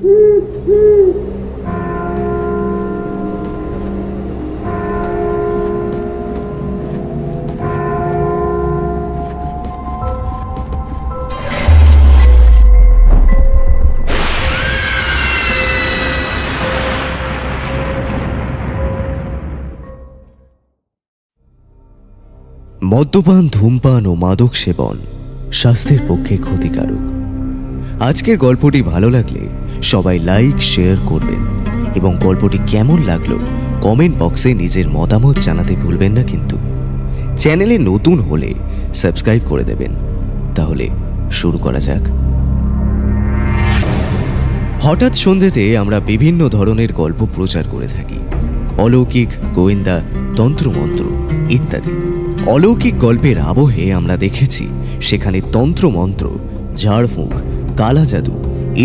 মদ্যপান, ধূমপান ও মাদক সেবন স্বাস্থ্যের পক্ষে ক্ষতিকারক। আজকের গল্পটি ভালো লাগলে সবাই লাইক, শেয়ার করবেন এবং গল্পটি কেমন লাগলো কমেন্ট বক্সে নিজের মতামত জানাতে ভুলবেন না। কিন্তু চ্যানেলে নতুন হলে সাবস্ক্রাইব করে দেবেন। তাহলে শুরু করা যাক। হঠাৎ সন্ধ্যেতে আমরা বিভিন্ন ধরনের গল্প প্রচার করে থাকি, অলৌকিক, গোয়েন্দা, তন্ত্রমন্ত্র ইত্যাদি। অলৌকিক গল্পের আবহে আমরা দেখেছি সেখানে তন্ত্রমন্ত্র, ঝাড়ফুঁক, কালা জাদু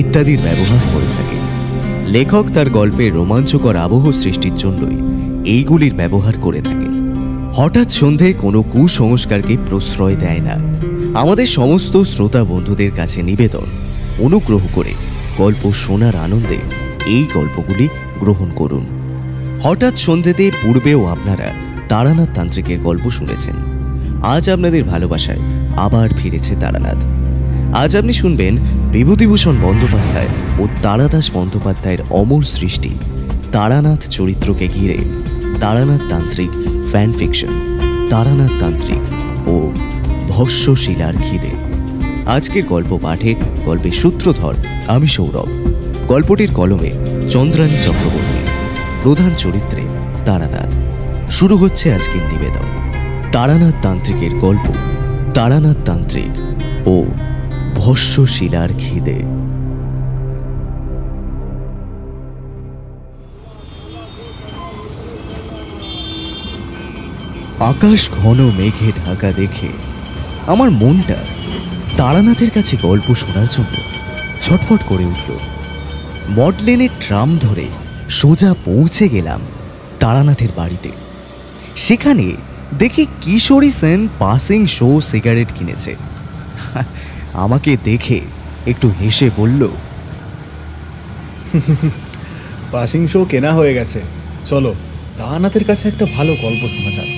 ইত্যাদির ব্যবহার করে থাকে। লেখক তার গল্পের রোমাঞ্চকর আবহ সৃষ্টির জন্যই এইগুলির ব্যবহার করে থাকেন। হঠাৎ সন্ধে কোনো কুসংস্কারকে প্রশ্রয় দেয় না। আমাদের সমস্ত শ্রোতা বন্ধুদের কাছে নিবেদন, অনুগ্রহ করে গল্প শোনার আনন্দে এই গল্পগুলি গ্রহণ করুন। হঠাৎ সন্ধেতে পূর্বেও আপনারা তারানাথ তান্ত্রিকের গল্প শুনেছেন। আজ আপনাদের ভালোবাসায় আবার ফিরেছে তারানাথ। আজ আপনি শুনবেন বিভূতিভূষণ বন্দ্যোপাধ্যায় ও তারাদাস বন্দ্যোপাধ্যায়ের অমর সৃষ্টি তারানাথ চরিত্রকে ঘিরে তারানাথ তান্ত্রিক ফ্যান ফিকশন, তারানাথ তান্ত্রিক ও ভস্মশিলার খিদে। আজকের গল্প পাঠে গল্পের সূত্রধর আমি সৌরভ। গল্পটির কলমে চন্দ্রানী চক্রবর্তী, প্রধান চরিত্রে তারানাথ। শুরু হচ্ছে আজকের নিবেদন, তারানাথ তান্ত্রিকের গল্প তারানাথ তান্ত্রিক ও ভস্মশিলার খিদে। আকাশ ঘন মেঘে ঢাকা দেখে আমার মনটা তারানাথের কাছে গল্প শোনার জন্য ছটফট করে উঠল। মডলেনের ট্রাম ধরে সোজা পৌঁছে গেলাম তারানাথের বাড়িতে। সেখানে দেখি কিশোরী সেন পাসিং শো সিগারেট কিনেছে। আমাকে দেখে একটু হেসে বলল, পাসিং শো কেনা হয়ে গেছে, চলো তারানাথের কাছে একটা ভালো গল্প শোনা যাক।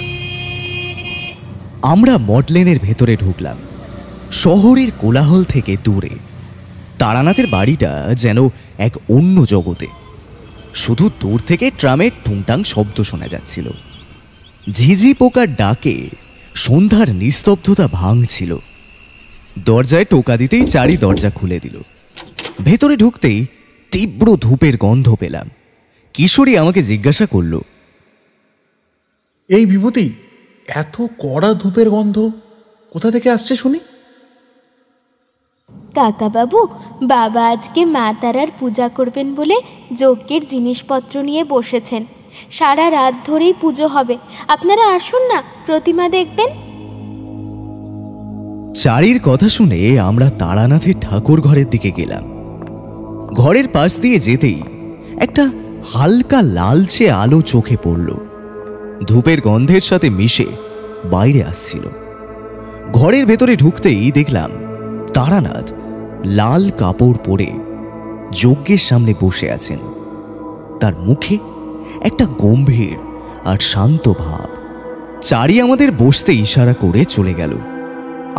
আমরা মডলেনের ভেতরে ঢুকলাম, শহরের কোলাহল থেকে দূরে। তারানাথের বাড়িটা যেন এক অন্য জগতে। শুধু দূর থেকে ট্রামের টুংটাং শব্দ শোনা যাচ্ছিল। ঝিঝি পোকার ডাকে সন্ধ্যার নিস্তব্ধতা ভাঙছিল। দরজায় টোকা দিতেই চারি দরজা খুলে দিল। ভেতরে ঢুকতেই তীব্র ধূপের গন্ধ পেলাম। কিশোরী আমাকে জিজ্ঞাসা করল, এই বিভূতি, এত কড়া ধূপের গন্ধ কোথা থেকে আসছে শুনি? কাকা বাবু, বাবা আজকে মা তারার পূজা করবেন বলে যজ্ঞের জিনিসপত্র নিয়ে বসেছেন। সারা রাত ধরেই পুজো হবে, আপনারা আসুন না, প্রতিমা দেখবেন। চারির কথা শুনে আমরা তারানাথের ঠাকুর ঘরের দিকে গেলাম। ঘরের পাশ দিয়ে যেতেই একটা হালকা লালচে আলো চোখে পড়ল। ধূপের গন্ধের সাথে মিশে বাইরে আসছিল। ঘরের ভেতরে ঢুকতেই দেখলাম তারানাথ লাল কাপড় পরে যজ্ঞের সামনে বসে আছেন। তার মুখে একটা গম্ভীর আর শান্ত ভাব। চারি আমাদের বসতে ইশারা করে চলে গেল।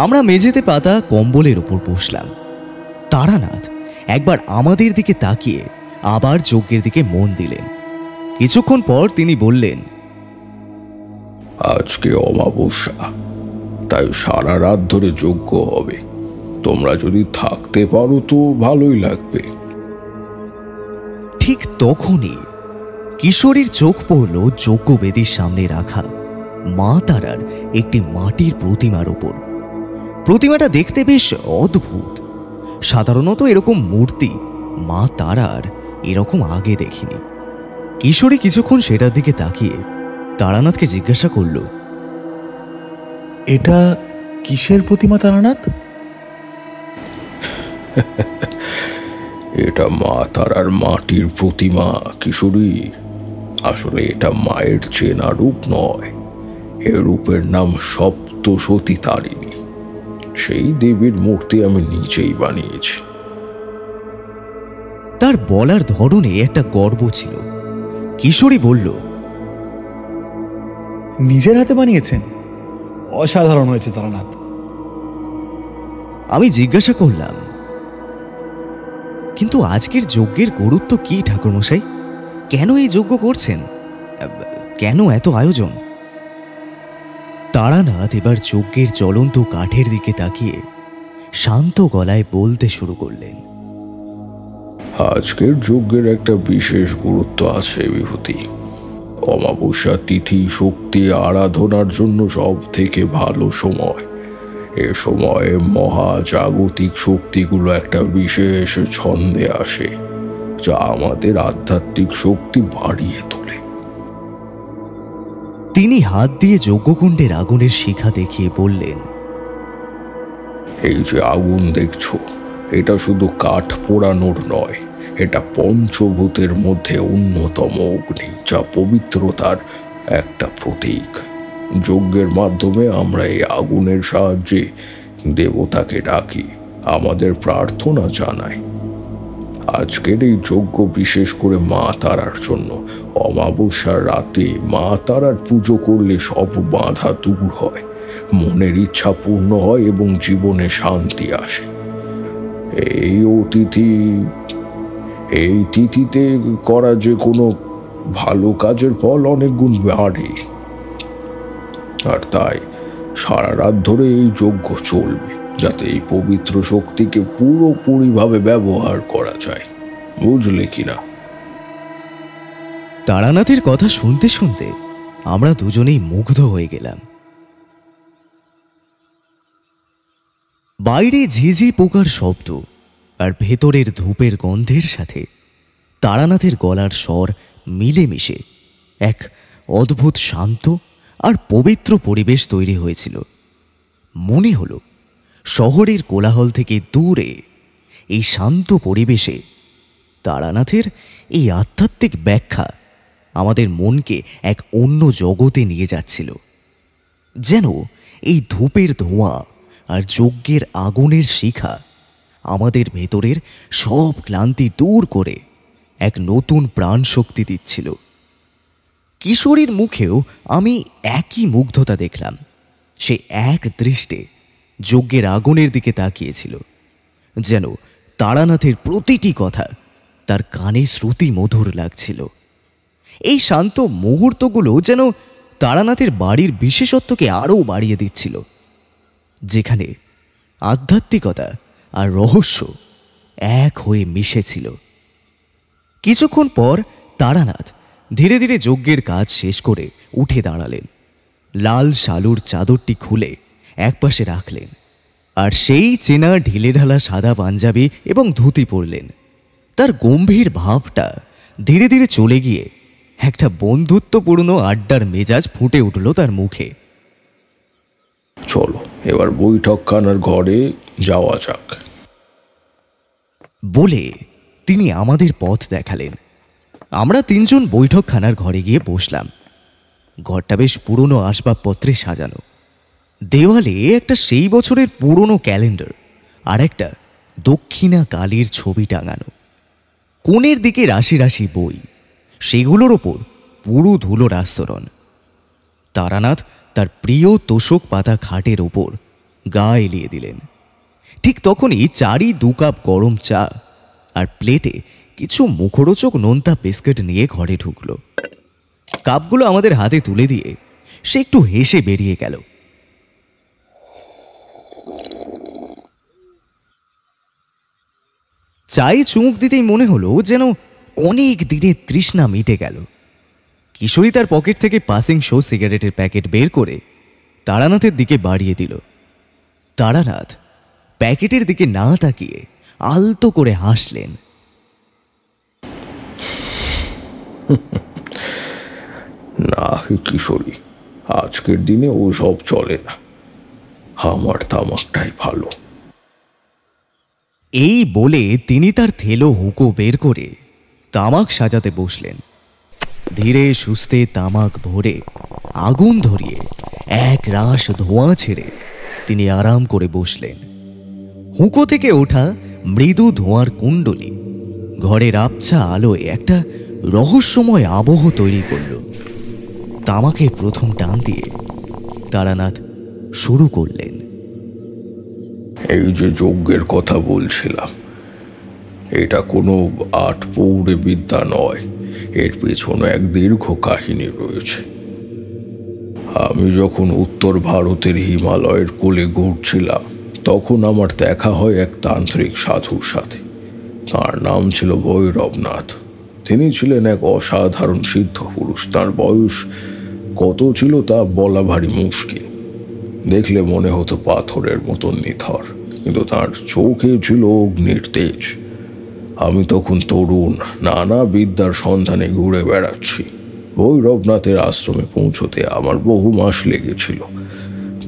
আমরা মেঝেতে পাতা কম্বলের উপর বসলাম। তারানাথ একবার আমাদের দিকে তাকিয়ে আবার যজ্ঞের দিকে মন দিলেন। কিছুক্ষণ পর তিনি বললেন, আজকে অমাবস্যা, তাই সারা রাত ধরে যজ্ঞ হবে। তোমরা যদি থাকতে পারো তো ভালোই লাগবে। ঠিক তখনই কিশোরীর চোখ পড়ল যজ্ঞবেদীর সামনে রাখা মা তারার একটি মাটির প্রতিমার উপর। প্রতিমাটা দেখতে বেশ অদ্ভুত। সাধারণত এরকম মূর্তি মা তারার এরকম আগে দেখিনি। কিশোরী কিছুক্ষণ সেটার দিকে তাকিয়ে তারানাথকে জিজ্ঞাসা করল, এটা কিসের প্রতিমা তারানাথ? এটা মা তারার মাটির প্রতিমা কিশোরী। আসলে এটা মায়ের চেনা রূপ নয়, এ রূপের নাম সপ্তসতী তারিণী। সেই দেবীর মূর্তি আমি নিজেই বানিয়েছি। তার বলার ধরনে একটা গর্ব ছিল। কিশোরী বলল, নিজের হাতে বানিয়েছেন? অসাধারণ হয়েছে তারানাথ। আমি জিজ্ঞাসা করলাম, কিন্তু আজকের যজ্ঞের গুরুত্ব কি ঠাকুরমশাই? কেন এই যজ্ঞ করছেন? কেন এত আয়োজন? তারানাথ এবার যজ্ঞের জ্বলন্ত কাঠের দিকে তাকিয়ে শান্ত গলায় বলতে শুরু করলেন, আজকের যজ্ঞের একটা বিশেষ গুরুত্ব আছে বিভূতি। অমাবস্যা তিথি শক্তি আরাধনার জন্য সব থেকে ভালো সময়। এ সময়ে মহাজাগতিক শক্তিগুলো একটা বিশেষ ছন্দে আসে, যা আমাদের আধ্যাত্মিক শক্তি বাড়িয়ে তোলে। তিনি হাত দিয়ে যজ্ঞকুণ্ডের আগুনের শিখা দেখিয়ে বললেন, এই যে আগুন দেখছো, এটা শুধু কাঠ পোড়ানোর নয়, এটা পঞ্চভূতের মধ্যে অন্যতম অগ্নি, যা পবিত্রতার একটা প্রতীক। যজ্ঞের মাধ্যমে আমরা এই আগুনের সাহায্যে দেবতাকে ডাকি, আমাদের প্রার্থনা জানাই। আজকের এই যজ্ঞ বিশেষ করে মা তারার জন্য। অমাবস্যার রাতে মা তারার পুজো করলে সব বাধা দূর হয়, মনের ইচ্ছা পূর্ণ হয় এবং জীবনে শান্তি আসে। এই তিথিতে করা যে কোনো ভালো কাজের ফল অনেক গুণ বাড়ে। আর তাই সারা রাত ধরে এই যজ্ঞ চলবে, যাতে এই পবিত্র শক্তিকে পুরোপুরিভাবে ব্যবহার করা যায়। বুঝলে কিনা? তারানাথের কথা শুনতে শুনতে আমরা দুজনেই মুগ্ধ হয়ে গেলাম। বাইরে ঝিঝি পোকার শব্দ আর ভেতরের ধূপের গন্ধের সাথে তারানাথের গলার স্বর মিলেমিশে এক অদ্ভুত শান্ত আর পবিত্র পরিবেশ তৈরি হয়েছিল। মনে হলো শহরের কোলাহল থেকে দূরে এই শান্ত পরিবেশে তারানাথের এই আধ্যাত্মিক ব্যাখ্যা আমাদের মনকে এক অন্য জগতে নিয়ে যাচ্ছিল। যেন এই ধূপের ধোঁয়া আর যজ্ঞের আগুনের শিখা আমাদের ভেতরের সব ক্লান্তি দূর করে এক নতুন প্রাণ শক্তি দিচ্ছিল। কিশোরীর মুখেও আমি একই মুগ্ধতা দেখলাম। সে এক দৃষ্টে যজ্ঞের আগুনের দিকে তাকিয়েছিল, যেন তারানাথের প্রতিটি কথা তার কানে শ্রুতি মধুর লাগছিল। এই শান্ত মুহূর্তগুলো যেন তারানাথের বাড়ির বিশেষত্বকে আরও বাড়িয়ে দিচ্ছিল, যেখানে আধ্যাত্মিকতা আর রহস্য এক হয়ে মিশেছিল। কিছুক্ষণ পর তারানাথ ধীরে ধীরে যজ্ঞের কাজ শেষ করে উঠে দাঁড়ালেন। লাল শালুর চাদরটি খুলে একপাশে রাখলেন, আর সেই চেনা ঢিলেঢালা সাদা পাঞ্জাবি এবং ধুতি পরলেন। তার গম্ভীর ভাবটা ধীরে ধীরে চলে গিয়ে একটা বন্ধুত্বপূর্ণ আড্ডার মেজাজ ফুটে উঠল তার মুখে। চলো এবার বৈঠকখানার ঘরে যাওয়া যাক, বলে তিনি আমাদের পথ দেখালেন। আমরা তিনজন বৈঠকখানার ঘরে গিয়ে বসলাম। ঘরটা বেশ পুরনো আসবাবপত্রে সাজানো। দেওয়ালে একটা সেই বছরের পুরনো ক্যালেন্ডার আর একটা দক্ষিণা কালীর ছবি টাঙানো। কোণের দিকে রাশি রাশি বই, সেগুলোর ওপর পুরো ধুলোর আস্তরণ। তারানাথ তার প্রিয় তোষক পাতা খাটের ওপর গা এলিয়ে দিলেন। ঠিক তখনই 2 কাপ গরম চা আর প্লেটে কিছু মুখরোচক নোনতা বিস্কুট নিয়ে ঘরে ঢুকল। কাপগুলো আমাদের হাতে তুলে দিয়ে সে একটু হেসে বেরিয়ে গেল। চায়ে চুমুক দিতেই মনে হলো যেন অনেক দিনের তৃষ্ণা মিটে গেল। কিশোরী তার পকেট থেকে পাসিং শো সিগারেটের প্যাকেট বের করে তারানাথের দিকে বাড়িয়ে দিল। তারানাথ প্যাকেটের দিকে না তাকিয়ে আলতো করে হাসলেন। না কিশোরী, আজকের দিনে ও সব চলে না, আমার তামাকটাই ভালো। এই বলে তিনি তার থেলো হুঁকো বের করে তামাক সাজাতে বসলেন। ধীরে সুস্থে তামাক ভরে আগুন ধরিয়ে এক রাশ ধোঁয়া ছেড়ে তিনি আরাম করে বসলেন। হুঁকো থেকে ওঠা মৃদু ধোঁয়ার কুণ্ডলি ঘরের আবছা আলোয় একটা রহস্যময় আবহ তৈরি করল। তামাকে প্রথম টান দিয়ে তারানাথ শুরু করলেন। এই যে যজ্ঞের কথা বলছিলাম, এটা কোনো আটপৌরে বিদ্যা নয়, এর পেছনে এক দীর্ঘ কাহিনী রয়েছে। আমি যখন উত্তর ভারতের হিমালয়ের কোলে ঘুরছিলাম, তখন আমার দেখা হয় এক তান্ত্রিক সাধুর সাথে। তার নাম ছিল ভৈরবনাথ। তিনি ছিলেন এক অসাধারণ সিদ্ধ পুরুষ। তার বয়স কত ছিল তা বলা ভারী মুশকিল। দেখলে মনে হতো পাথরের মতন নিথর, কিন্তু তার চোখে ছিল অগ্নির তেজ। আমি তখন তরুণ, নানা বিদ্যার সন্ধানে ঘুরে বেড়াচ্ছি। ভৈরবনাথের আশ্রমে পৌঁছতে আমার বহু মাস লেগেছিল।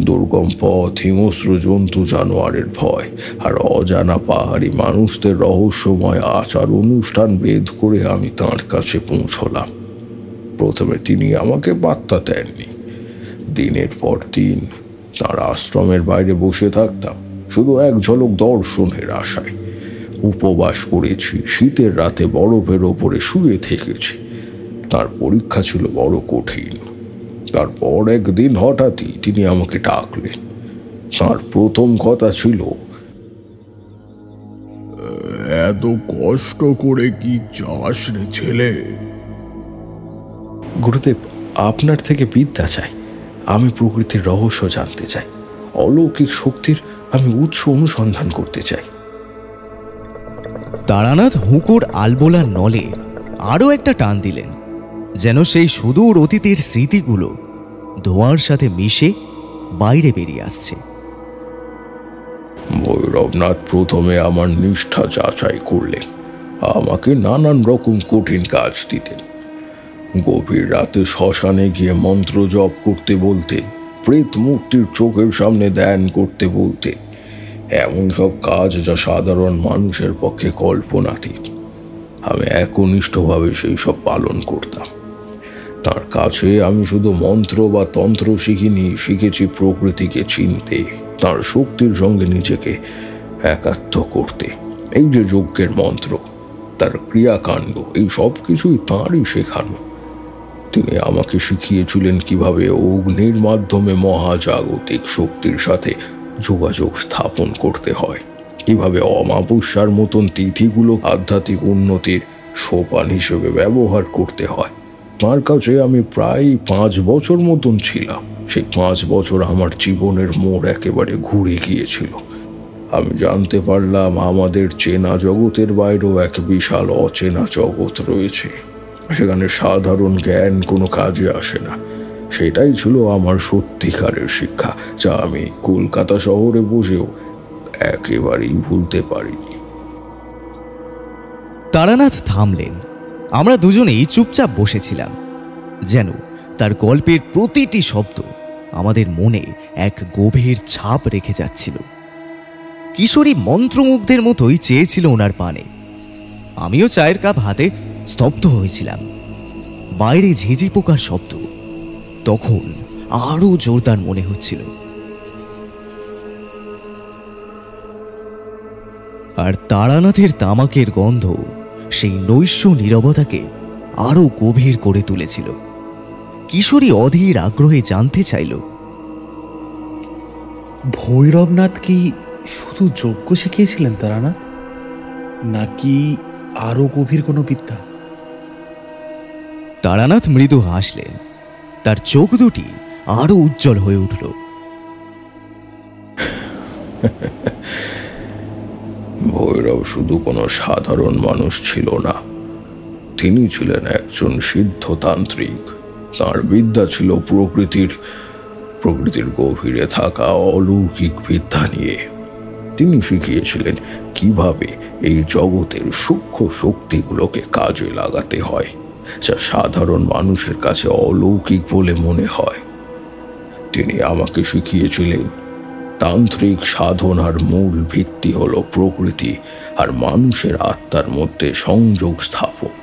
দুর্গম পথ, হিংস্র জন্তু জানোয়ারের ভয়, আর অজানা পাহাড়ি মানুষদের রহস্যময় আচার অনুষ্ঠান ভেদ করে আমি তাঁর কাছে পৌঁছলাম। প্রথমে তিনি আমাকে বার্তা দেননি। দিনের পর দিন তাঁর আশ্রমের বাইরে বসে থাকতাম, শুধু এক ঝলক দর্শনের আশায়। উপবাস করেছি, শীতের রাতে বরফের ওপরে শুয়ে থেকেছি। তার পরীক্ষা ছিল বড় কঠিন। তারপর একদিন হঠাৎই তিনি আমাকে ডাকলেন। তার প্রথম কথা ছিল, এত কষ্ট করে কি চাস রে ছেলে? গুরুদেব, আপনার থেকে বিদ্যা চাই। আমি প্রকৃতির রহস্য জানতে চাই। অলৌকিক শক্তির আমি উৎস অনুসন্ধান করতে চাই। তারানাথ হুঁকোর আলবোলার নলে আরও একটা টান দিলেন, যেন সেই সুদূর অতীতের স্মৃতিগুলো ধোঁয়ার সাথে মিশে বাইরে বেরিয়ে আসছে। ভৈরবনাথ প্রথমে আমার নিষ্ঠা যাচাই করলেন। আমাকে নানান রকম কঠিন কাজ দিতেন। গভীর রাতে শ্মশানে গিয়ে মন্ত্র জপ করতে বলতেন, প্রেত মূর্তির চোখের সামনে ধ্যান করতে বলতেন। এমন সব কাজ যা সাধারণ মানুষের পক্ষে কল্পনাতীত। আমি একনিষ্ঠভাবে সেই সব পালন করতাম। তার কাছে আমি শুধু মন্ত্র বা তন্ত্র শিখিনি, শিখেছি প্রকৃতিকে চিনতে, তার শক্তির সঙ্গে নিজেকে একাত্ম করতে। এই যে যজ্ঞের মন্ত্র, তার ক্রিয়াকাণ্ড, এই সব কিছুই তাঁরই শেখানো। তিনি আমাকে শিখিয়েছিলেন কিভাবে অগ্নির মাধ্যমে মহাজাগতিক শক্তির সাথে যোগাযোগ স্থাপন করতে হয়, কিভাবে অমাবস্যার মতন তিথিগুলো আধ্যাত্মিক উন্নতির সোপান হিসেবে ব্যবহার করতে হয়। তার কাছে আমি প্রায় 5 বছর মতন ছিলাম। সেই 5 বছর আমার জীবনের মোড় একেবারে ঘুরে গিয়েছিল। আমি জানতে পারলাম আমাদের চেনা জগতের বাইরেও এক বিশাল অচেনা জগৎ রয়েছে। সেখানে সাধারণ জ্ঞান কোনো কাজে আসে না। সেটাই ছিল আমার সত্যিকারের শিক্ষা, যা আমি কলকাতা শহরে বসেও একেবারেই ভুলতে পারিনি। তারানাথ থামলেন। আমরা দুজনেই চুপচাপ বসেছিলাম, যেন তার গল্পের প্রতিটি শব্দ আমাদের মনে এক গভীর ছাপ রেখে যাচ্ছিল। কিশোরী মন্ত্রমুগ্ধের মতোই চেয়েছিল ওনার পানে। আমিও চায়ের কাপ হাতে স্তব্ধ হয়েছিলাম। বাইরে ঝিঝি পোকার শব্দ তখন আরো জোরদার মনে হচ্ছিল। আর তারানাথের তামাকের গন্ধ সেই নৈশ নীরবতাকে আরো গভীর করে তুলেছিল। কিশোরী অধীর আগ্রহে জানতে চাইল, ভৈরবনাথ কি শুধু যজ্ঞ শিখিয়েছিলেন তারানাথ, নাকি আরো গভীর কোনো বিদ্যা? তারানাথ মৃদু হাসলেন। তার চোখ দুটি আরো উজ্জ্বল হয়ে উঠল। ভৈরব শুধু কোনো সাধারণ মানুষ ছিল না, তিনি ছিলেন একজন সিদ্ধতান্ত্রিক। তার বিদ্যা ছিল প্রকৃতির গভীরে থাকা অলৌকিক বিদ্যা নিয়ে। তিনি শিখিয়েছিলেন কিভাবে এই জগতের সূক্ষ্ম শক্তিগুলোকে কাজে লাগাতে হয়, যা সাধারণ মানুষের কাছে অলৌকিক বলে মনে হয়। তিনি আমাকে শিখিয়েছিলেন তান্ত্রিক সাধনার মূল ভিত্তি হলো প্রকৃতি আর মানুষের আত্মার মধ্যে সংযোগ স্থাপন।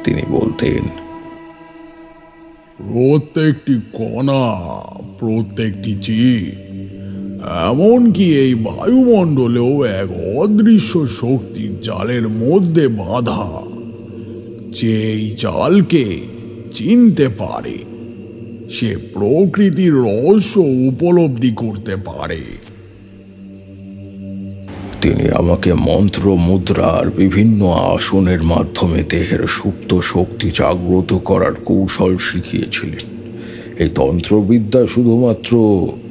তিনি বলতেন, প্রত্যেকটি কণা, প্রত্যেকটি জীব এমনকি এই বায়ুমণ্ডলেও এক অদৃশ্য শক্তির জালের মধ্যে বাঁধা। যে এই জালকে চিনতে পারে সে প্রকৃতির রহস্য উপলব্ধি করতে পারে। তিনি আমাকে মন্ত্র মুদ্রা আর বিভিন্ন আসনের মাধ্যমে দেহের সুপ্ত শক্তি জাগ্রত করার কৌশল শিখিয়েছিলেন। এই তন্ত্রবিদ্যা শুধুমাত্র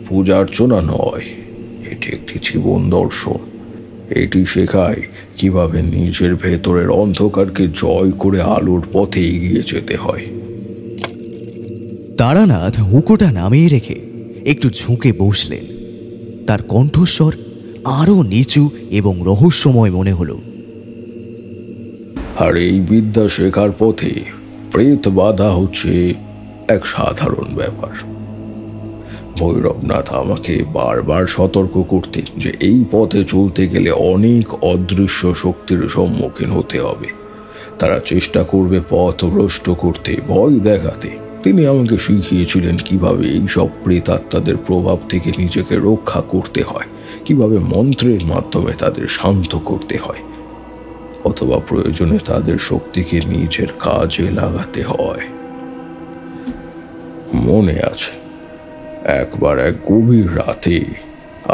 পূজার্চনা নয়, এটি একটি জীবন দর্শন। এটি শেখায় কিভাবে নিজের ভেতরের অন্ধকারকে জয় করে আলোর পথে এগিয়ে যেতে হয়। তারানাথ হুঁকোটা নামিয়ে রেখে একটু ঝুঁকে বসলেন। তার কণ্ঠস্বর আরো নিচু এবং রহস্যময় মনে হলো। আর এই বিদ্যা শেখার পথে প্রেত বাধা হচ্ছে এক সাধারণ ব্যাপার। ভৈরবনাথ আমাকে বারবার সতর্ক করতেন যে এই পথে চলতে গেলে অনেক অদৃশ্য শক্তির সম্মুখীন হতে হবে। তারা চেষ্টা করবে পথ ভ্রষ্ট করতে, ভয় দেখাতে। তিনি আমাকে শিখিয়েছিলেন কিভাবে এইসব প্রেতাত্মাদের প্রভাব থেকে নিজেকে রক্ষা করতে হয়, কিভাবে মন্ত্রের মাধ্যমে তাদের শান্ত করতে হয়, অথবা প্রয়োজনে তাদের শক্তিকে নিজের কাজে লাগাতে হয়। মনে আছে, একবার এক গভীর রাতে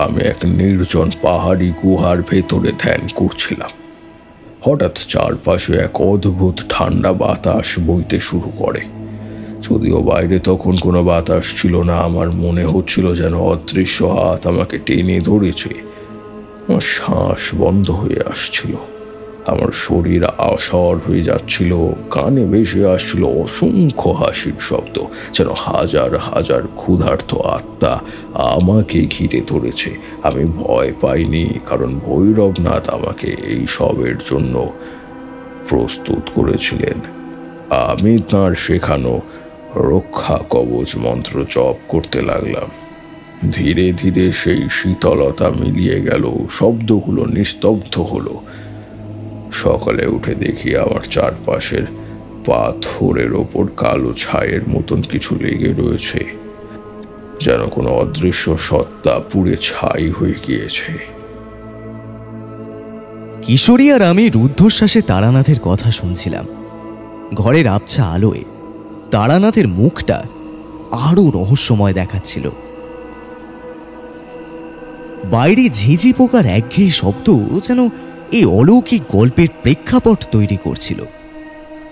আমি এক নির্জন পাহাড়ি গুহার ভেতরে ধ্যান করছিলাম। হঠাৎ চারপাশে এক অদ্ভুত ঠান্ডা বাতাস বইতে শুরু করে। যদিও বাইরে তখন কোনো বাতাস ছিল না, আমার মনে হচ্ছিল যেন অদৃশ্য হাত আমাকে টেনে ধরেছে। আমার শ্বাস বন্ধ হয়ে আসছিল, আমার শরীর অসর হয়ে যাচ্ছিল, কানে ভেসে আসছিল অসংখ্য হাসির শব্দ, যেন হাজার হাজার ক্ষুধার্ত আত্মা আমাকে ঘিরে ধরেছে। আমি ভয় পাইনি, কারণ ভৈরবনাথ আমাকে এই সবের জন্য প্রস্তুত করেছিলেন। আমি তাঁর শেখানো রক্ষা কবচ মন্ত্র জপ করতে লাগলাম। ধীরে ধীরে সেই শীতলতা মিলিয়ে গেল, শব্দগুলো নিস্তব্ধ হলো। সকালে উঠে দেখি আমার চারপাশের পাথরের ওপর কালো ছায়ের মতন কিছু লেগে রয়েছে, যেন কোনো অদৃশ্য সত্তা পুড়ে ছাই হয়ে গিয়েছে। কিশোরী আর আমি রুদ্ধশ্বাসে তারানাথের কথা শুনছিলাম। ঘরের আবছা আলোয় তারানাথের মুখটা আরো রহস্যময় দেখাচ্ছিল। বাইরে ঝিঝি পোকার একঘেয়ে শব্দ যেন এই অলৌকিক গল্পের প্রেক্ষাপট তৈরি করছিল।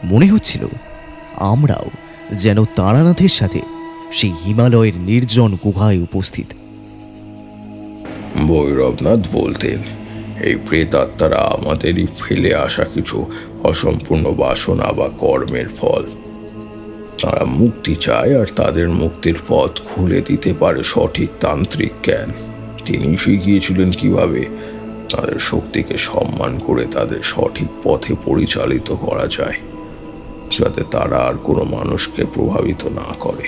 মনে হচ্ছিল আমরাও যেন তারানাথের সাথে সেই হিমালয়ের নির্জন গুহায় উপস্থিত। ভৈরবনাথ বলতেন, এই প্রেতাত্মারা আমাদেরই ফেলে আসা কিছু অসম্পূর্ণ বাসনা বা কর্মের ফল। তারা মুক্তি চায়, আর তাদের মুক্তির পথ খুলে দিতে পারে সঠিক তান্ত্রিক জ্ঞান। তিনি শিখিয়েছিলেন কিভাবে তাদের শক্তিকে সম্মান করে তাদের সঠিক পথে পরিচালিত করা যায়, যাতে তারা আর কোনো মানুষকে প্রভাবিত না করে।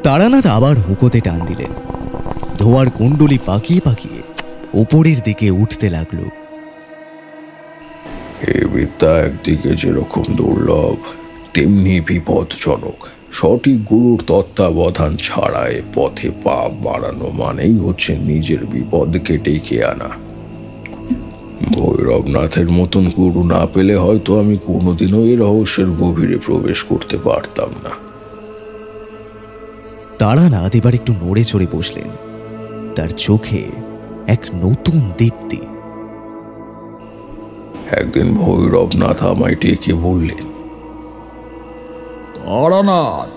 তারানাথ আবার হুঁকোতে টান দিলেন। ধোঁয়ার কুণ্ডলি পাকিয়ে পাকিয়ে উপরের দিকে উঠতে লাগলো। এই বিদ্যা একদিকে যেরকম দুর্লভ, তেমনি বিপজ্জনক। সঠিক গুরুর তত্ত্বাবধান ছাড়াই পথে পা বাড়ানো মানেই হচ্ছে নিজের বিপদকে ডেকে আনা। ভৈরবনাথের মতন গুরু না পেলে হয়তো আমি কোনোদিনও এই রহস্যের গভীরে প্রবেশ করতে পারতাম না। তারানাথ এবার একটু নড়ে চড়ে বসলেন। তার চোখে এক নতুন দীপ্তি। একদিন ভৈরবনাথ আমায় ডেকে বললেন, তারানাথ,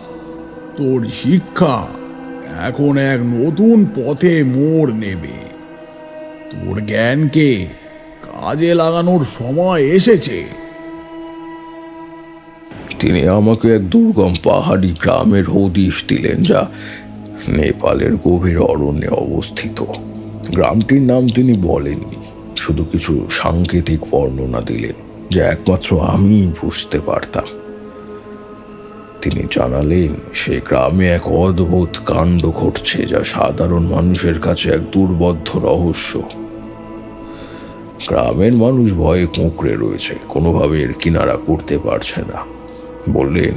তোর শিক্ষা এখন এক নতুন পথে মোড় নেবে। তোর জ্ঞানকে কাজে লাগানোর সময় এসেছে। তিনি আমাকে এক দুর্গম পাহাড়ি গ্রামের হদিশ দিলেন, যা নেপালের গভীর অরণ্যে অবস্থিত। গ্রামটির নাম তিনি বলেননি, শুধু কিছু সাংকেতিক বর্ণনা দিলেন যা একমাত্র আমিই বুঝতে পারতাম। তিনি জানালেন সেই গ্রামে এক অদ্ভুত কাণ্ড ঘটছে, যা সাধারণ মানুষের কাছে এক দুর্বোধ্য রহস্য। গ্রামের মানুষ ভয়ে কুঁকড়ে রয়েছে, কোনোভাবে এর কিনারা করতে পারছে না। বললেন,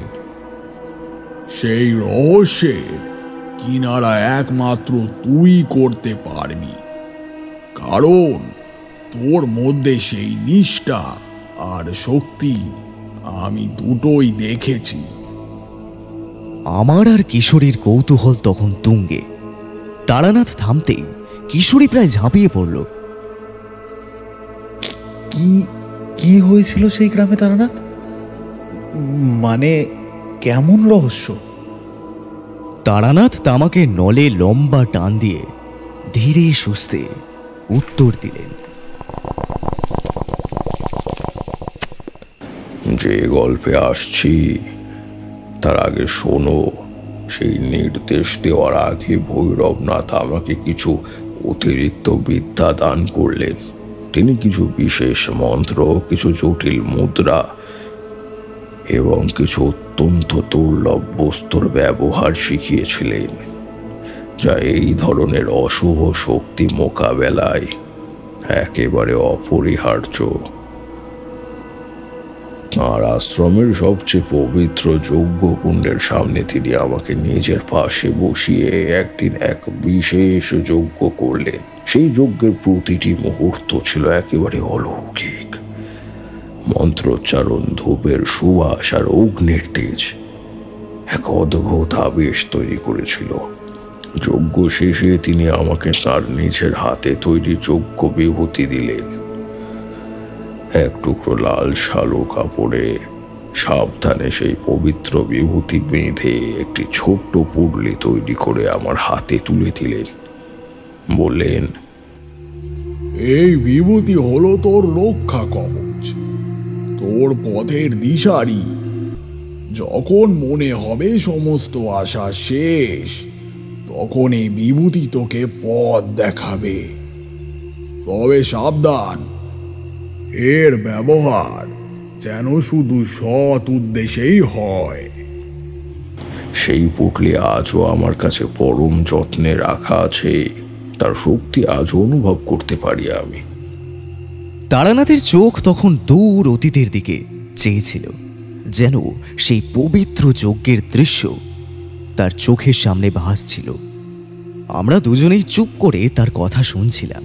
সেই রহস্যের কিনারা একমাত্র তুই করতে পারবি, কারণ তোর মধ্যে সেই নিষ্ঠা আর শক্তি আমি দুটোই দেখেছি। আমার আর কিশোরীর কৌতূহল তখন তুঙ্গে। তারানাথ থামতেই কিশোরী প্রায় ঝাঁপিয়ে পড়ল। কি কি হয়েছিল সেই গ্রামে তারানাথ? মানে কেমন রহস্য? তারানাথ তামাকে নলে লম্বা টান দিয়ে ধীরে সুস্থে উত্তর দিলেন। যে গল্পে আসছি তার আগে শোনো। সেই নির্দেশ দেওয়ার আগে ভৈরবনাথ আমাকে কিছু অতিরিক্ত বিদ্যা দান করলেন। তিনি কিছু বিশেষ মন্ত্র, কিছু জটিল মুদ্রা এবং কিছু অত্যন্ত দুর্লভ বস্তুর ব্যবহার শিখিয়েছিলেন, যা এই ধরনের অশুভ শক্তি মোকাবেলায় একেবারে অপরিহার্য। আর আশ্রমের সবচেয়ে পবিত্র যজ্ঞকুণ্ডের সামনে তিনি আমাকে নিজের পাশে বসিয়ে একদিন এক বিশেষ যজ্ঞ করলেন। সেই যজ্ঞের প্রতিটি মুহূর্ত ছিল একেবারে অলৌকিক। মন্ত্রোচ্চারণ, ধূপের সুবাস আর অগ্নির তেজ এক অদ্ভুত আবেশ তৈরি করেছিল। যজ্ঞ শেষে তিনি আমাকে তার নিজের হাতে তৈরি যজ্ঞ বিভূতি দিলেন। এক টুকরো লাল শালু কাপড়ে সাবধানে সেই পবিত্র বিভূতি বেঁধে একটি ছোট্ট পুডলি তৈরি করে আমার হাতে তুলে দিলেন। বললেন, এই বিভূতি হলো তোর রক্ষা কবচ, তোর পথের দিশারি। যখন মনে হবে সমস্ত আশা শেষ, তখন এই বিভূতি তোকে পথ দেখাবে। তবে সাবধান, এর ব্যবহার যেন শুধু সৎ উদ্দেশ্যেই হয়। সেই পুটলি আজও আমার কাছে পরম যত্নে রাখা আছে। তার শক্তি আজও অনুভব করতে পারি আমি। তারানাথের চোখ তখন দূর অতীতের দিকে চেয়েছিল, যেন সেই পবিত্র যজ্ঞের দৃশ্য তার চোখের সামনে ভাসছিল। আমরা দুজনেই চুপ করে তার কথা শুনছিলাম।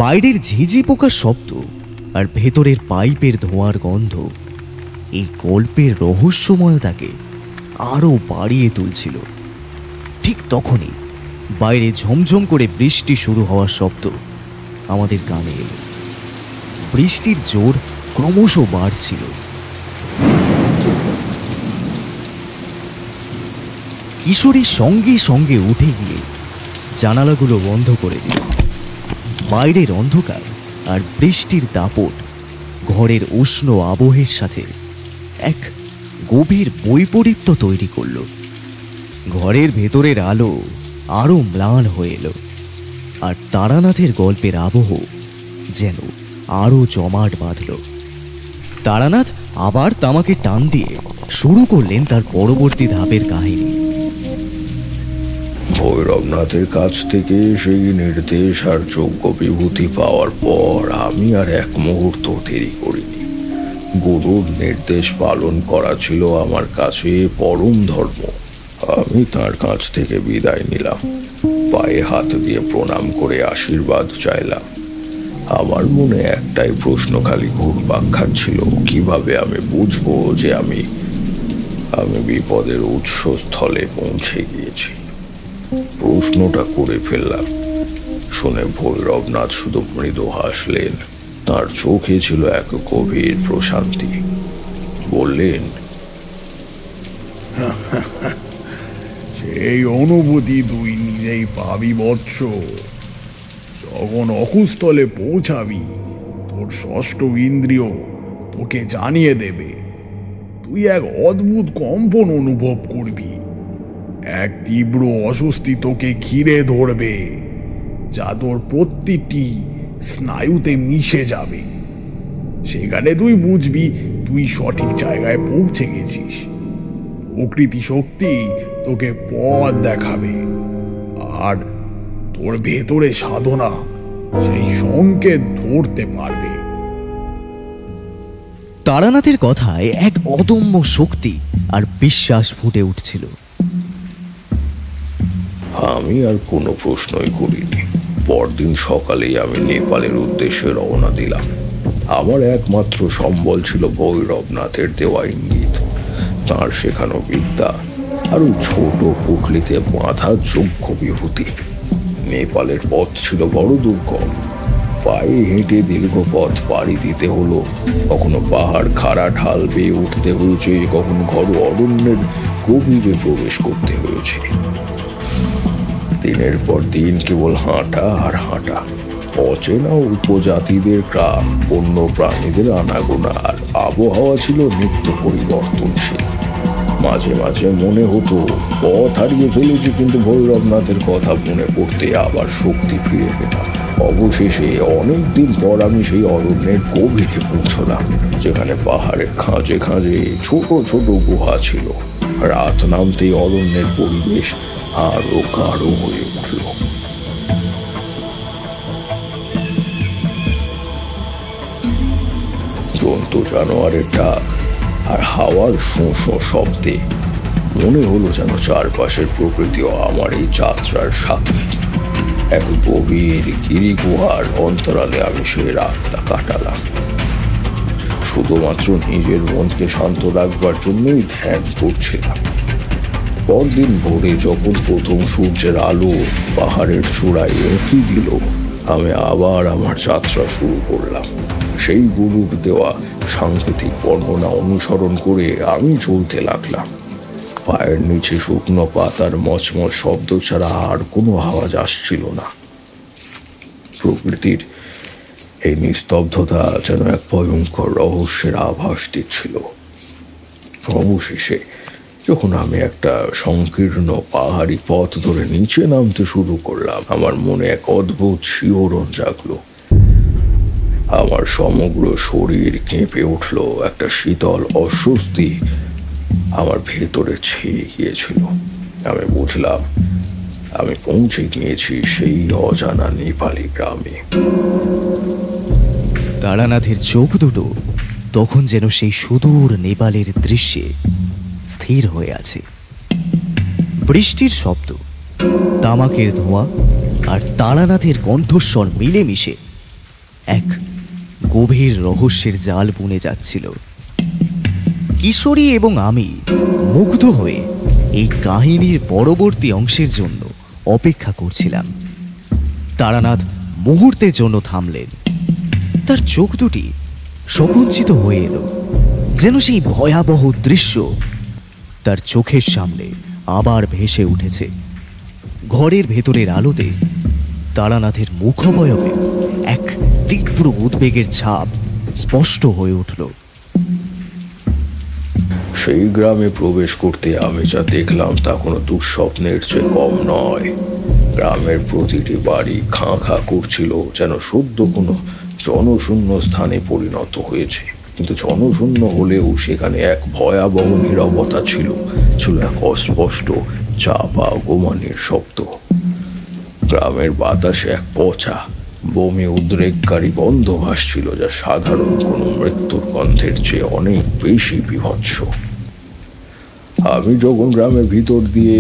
বাইরের ঝিঝি পোকার শব্দ আর ভেতরের পাইপের ধোঁয়ার গন্ধ এই গল্পের রহস্যময়তাকে আরো বাড়িয়ে তুলছিল। ঠিক তখনই বাইরে ঝমঝম করে বৃষ্টি শুরু হওয়ার শব্দ আমাদের কানে এলো। বৃষ্টির জোর ক্রমশ বাড়ছিল। কিশোরী সঙ্গে সঙ্গে উঠে গিয়ে জানালাগুলো বন্ধ করে দিল। বাইরের অন্ধকার আর বৃষ্টির দাপট ঘরের উষ্ণ আবহের সাথে এক গভীর বৈপরীত্য তৈরি করল। ঘরের ভেতরের আলো আরো ম্লান হয়ে এলো, আর তারানাথের গল্পের আবহ যেন আরো জমাট বাঁধল। তারানাথ আবার তামাকে টান দিয়ে শুরু করলেন তার পরবর্তী ধাপের কাহিনী। ভৈরবনাথের কাছ থেকে সেই নির্দেশ আর যজ্ঞ বিভূতি পাওয়ার পর আমি আর এক মুহূর্ত দেরি করিনি। গুরুর নির্দেশ পালন করা ছিল আমার কাছে পরম ধর্ম। আমি তার কাছ থেকে বিদায় নিলাম, পায়ে হাত দিয়ে প্রণাম করে আশীর্বাদ চাইলাম। আমার মনে একটাই প্রশ্ন খালি ঘুরপাক খাচ্ছিল, কিভাবে আমি বুঝবো যে আমি বিপদের উৎসস্থলে পৌঁছে গিয়েছি। প্রশ্নটা করে ফেললাম। শুনে ভৈরবনাথ শুধু মৃদু হাসলেন। তার চোখে ছিল এক গভীর প্রশান্তি। বললেন, সেই অনুভূতি তুই নিজেই পাবি বৎস। যখন অকুস্থলে পৌঁছাবি, তোর ষষ্ঠ ইন্দ্রিয় তোকে জানিয়ে দেবে। তুই এক অদ্ভুত কম্পন অনুভব করবি। এক তীব্র অস্বস্তি তোকে ঘিরে ধরবে, যা তোর প্রত্যেকটি স্নায়ুতে মিশে যাবে। সেখানে তুই বুঝবি তুই সঠিক জায়গায় পৌঁছে গেছিস। প্রকৃতি শক্তি তোকে পথ দেখাবে, আর তোর ভেতরে সাধনা সেই সংকেত ধরতে পারবে। তারানাথের কথায় এক অদম্য শক্তি আর বিশ্বাস ফুটে উঠছিল। আমি আর কোনো প্রশ্নই করিনি। পরদিন সকালেই আমি নেপালের উদ্দেশ্যে রওনা দিলাম। আমার একমাত্র সম্বল ছিল ভৈরবনাথের দেওয়া ইঙ্গিত, তাঁর শেখানো বিদ্যা আর ওই ছোট পুটলিতে বাঁধা যোগ্য বিভূতি। নেপালের পথ ছিল বড় দুর্গম। পায়ে হেঁটে দীর্ঘ পথ পাড়ি দিতে হলো। কখনো পাহাড় খাড়া ঢাল বেয়ে উঠতে হয়েছে, কখনো ঘর অরণ্যের গভীরে প্রবেশ করতে হয়েছে। দিনের পর দিন কেবল হাঁটা আর হাঁটা। অচেনা উপজাতিদের গ্রাম, বন্য প্রাণীদের আনাগোনা, আর আবহাওয়া ছিল নিত্য পরিবর্তনশীল। মাঝে মাঝে মনে হতো পথ হারিয়ে ফেলেছি, কিন্তু ভৈরবনাথের কথা মনে পড়তে আবার শক্তি ফিরে পেতাম। অবশেষে অনেক দিন পর আমি সেই অরণ্যের গভীরে পৌঁছলাম, যেখানে পাহাড়ের খাঁজে খাঁজে ছোট ছোট গুহা ছিল। রাত নামতেই অরণ্যের পরিবেশ আরো গাঢ় হয়ে উঠল। জন্তু জানোয়ারের ডাক আর হাওয়ার শোঁ শোঁ শব্দে মনে হলো যেন চারপাশের প্রকৃতিও আমার এই যাত্রার সাথী। এক গভীর গিরি গুহার অন্তরালে আমি সেই রাতটা কাটালাম। শুধুমাত্র নিজের মনকে শান্ত রাখবার জন্যই ধ্যান করছিলাম। পরদিন ভোরে যখন প্রথম সূর্যের আলো পাহাড়ের চূড়ায় উঁকি দিল, আমি আবার আমার যাত্রা শুরু করলাম। সেই গুরুর দেওয়া সাংকেতিক বর্ণনা অনুসরণ করে আমি চলতে লাগলাম। পায়ের নিচে শুকনো পাতার মচমচ শব্দ ছাড়া আর কোনো আওয়াজ আসছিল না। প্রকৃতির এই নিস্তব্ধতা যেন এক ভয়ঙ্কর রহস্যের আভাস দিচ্ছিল। অবশেষে যখন আমি একটা সংকীর্ণ পাহাড়ি পথ ধরে নিচে নামতে শুরু করলাম, আমার মনে এক অদ্ভুত শিহরণ জাগলো। আমার সমগ্র শরীর কেঁপে উঠল। একটা শীতল অস্বস্তি আমার ভেতরে ছেয়ে গিয়েছিল। আমি বুঝলাম আমি পৌঁছে গিয়েছি সেই অজানা নেপালি গ্রামে। তারানাথের চোখ দুটো তখন যেন সেই সুদূর নেপালের দৃশ্যে স্থির হয়ে আছে। বৃষ্টির শব্দ, তামাকের ধোঁয়া আর তারানাথের কণ্ঠস্বর মিলেমিশে এক গভীর রহস্যের জাল বুনে যাচ্ছিল। কিশোরী এবং আমি মুগ্ধ হয়ে এই কাহিনীর পরবর্তী অংশের জন্য অপেক্ষা করছিলাম। তারানাথ মুহূর্তের জন্য থামলেন। তার চোখ দুটি সকুঞ্চিত হয়ে এলো, যেন সেই ভয়াবহ দৃশ্য তার চোখের সামনে আবার ভেসে উঠেছে। ঘরের ভেতরের আলোতে তারানাথের মুখবয়বে এক তীব্র উদ্বেগের ছাপ স্পষ্ট হয়ে উঠল। সেই গ্রামে প্রবেশ করতে আমি যা দেখলাম তা কোনো দুঃস্বপ্নের চেয়ে কম নয়। গ্রামের প্রতিটি বাড়ি খাঁ খাঁ করছিল, যেন সদ্য কোনো জনশূন্য স্থানে পরিণত হয়েছে। কিন্তু জনশূন্য হলেও সেখানে এক ভয়াবহ নীরবতা ছিল। ছিল এক অস্পষ্ট চাপা গোমানির শব্দ। গ্রামের বাতাসে এক পচা বমি উদ্রেককারী গন্ধ ভাসছিল, যা সাধারণ কোনো মৃত্যুর গন্ধের চেয়ে অনেক বেশি বীভৎস। আমি যখন গ্রামের ভিতর দিয়ে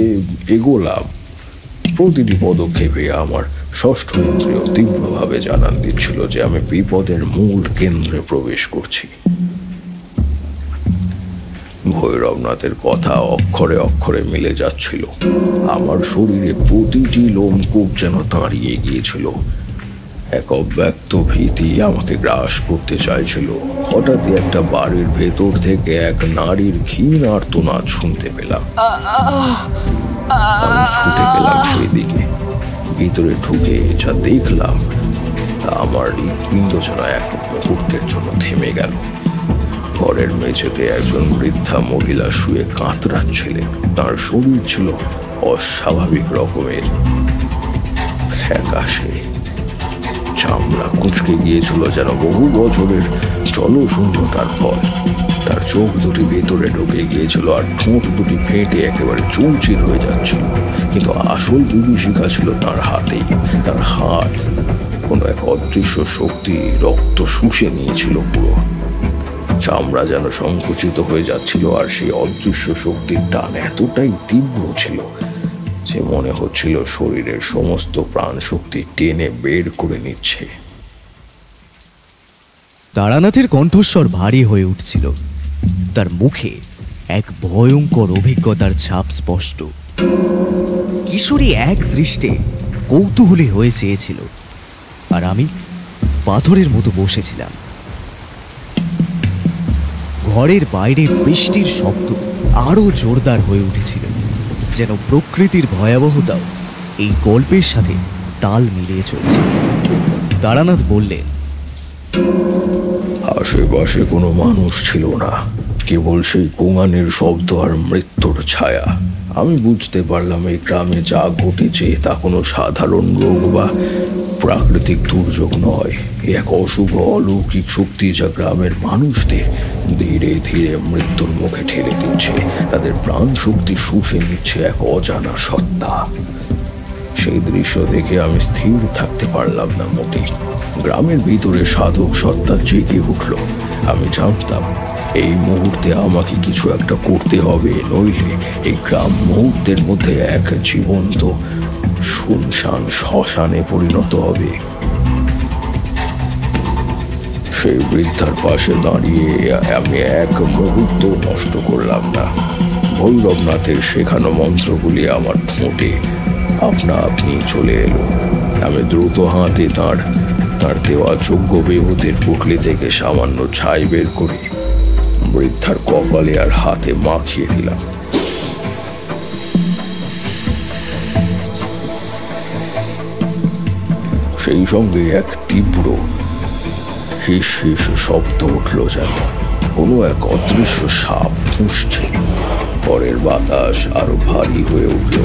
এগোলাম, প্রতিটি পদক্ষেপে আমার ষষ্ঠ ইন্দ্রিয় তীব্রভাবে জানান দিচ্ছিল যে আমি বিপদের মূল কেন্দ্রে প্রবেশ করছি। ভৈরবনাথের কথা অক্ষরে অক্ষরে মিলে যাচ্ছিল। আমার শরীরে প্রতিটি লোমকূপ যেন দাঁড়িয়ে গিয়েছিল। এক অব্যক্ত ভীতি আমাকে গ্রাস করতে চাইছিল। হঠাৎই একটা বাড়ির ভেতর থেকে এক নারীর ক্ষীণ আর্তনাদ শুনতে পেলাম। আমি ছুটে গেলাম সেই দিকে। ভিতরে ঢুকে যা দেখলাম তা আমার হৃৎপিণ্ড যেন এক মুহূর্তের জন্য থেমে গেল। ঘরের মেঝেতে একজন বৃদ্ধা মহিলা শুয়ে কাতরাচ্ছিলেন। তার শরীর ছিল অস্বাভাবিক রকমের ফ্যাকাশে। চামড়া কুঁচকে গিয়েছিল যেন বহু বছরের জলশূন্যতার ফল। তার চোখ দুটি ভেতরে ঢুকে গিয়েছিল আর ঠোঁট দুটি ফেটে একেবারে চৌচির হয়ে যাচ্ছিল। কিন্তু আসল বিভীষিকা ছিল তার হাতেই। তার হাত কোনো এক অদৃশ্য শক্তি রক্ত শুষে নিয়েছিল পুরো। চামড়া যেন সংকুচিত হয়ে যাচ্ছিল, আর সেই অদৃশ্য শক্তির টান এতটাই তীব্র ছিল যে মনে হচ্ছিল শরীরের সমস্ত প্রাণ শক্তি টেনে বের করে নিচ্ছে। তারানাথের কণ্ঠস্বর ভারী হয়ে উঠছিল, তার মুখে এক ভয়ঙ্কর অভিজ্ঞতার ছাপ স্পষ্ট। কিশোরী এক দৃষ্টে কৌতূহলী হয়ে চেয়েছিল, আর আমি পাথরের মতো বসেছিলাম। ঘরের বাইরে বৃষ্টির শব্দ আরো জোরদার হয়ে উঠেছিল, যেন প্রকৃতির ভয়াবহতাও এই গল্পের সাথে তাল মিলিয়ে চলছে। তারানাথ বললেন, আশেপাশে কোনো মানুষ ছিল না, কেবল সেই গোঙানির শব্দ আর মৃত্যুর ছায়া। আমি বুঝতে পারলাম এই গ্রামে যা ঘটেছে তা কোনো সাধারণ রোগ বা প্রাকৃতিক দুর্যোগ নয়। এক অশুভ অলৌকিক শক্তি যা গ্রামের মানুষদের ধীরে ধীরে মৃত্যুর মুখে ঠেলে দিচ্ছে, তাদের প্রাণ শক্তি শুষে নিচ্ছে এক অজানা সত্তা। সেই দৃশ্য দেখে আমি স্থির থাকতে পারলাম না মোটে। গ্রামের ভিতরে সাধক সত্তা জেগে উঠল। আমি জানতাম এই মুহূর্তে আমাকে কিছু একটা করতে হবে, নইলে এই গ্রাম মুহূর্তের মধ্যে এক জীবন্ত শুনশান শ্মশানে পরিণত হবে। সেই বৃদ্ধার পাশে দাঁড়িয়ে আমি এক মুহূর্ত নষ্ট করলাম না। ভৈরবনাথের শেখানো মন্ত্রগুলি আমার ঠোঁটে আপনা আপনি চলে এলো। আমি দ্রুত হাতে তার দেওয়া যোগ্য বিভূতির পুটলি থেকে সামান্য ছাই বের করে বৃদ্ধার কপালে আর হাতে মাখিয়ে দিলাম। সেই সঙ্গে এক তীব্র হিস হিস শব্দ উঠল, যেন কোনো এক অদৃশ্য সাপ ফুঁসছে। পরের বাতাস আরো ভারী হয়ে উঠল।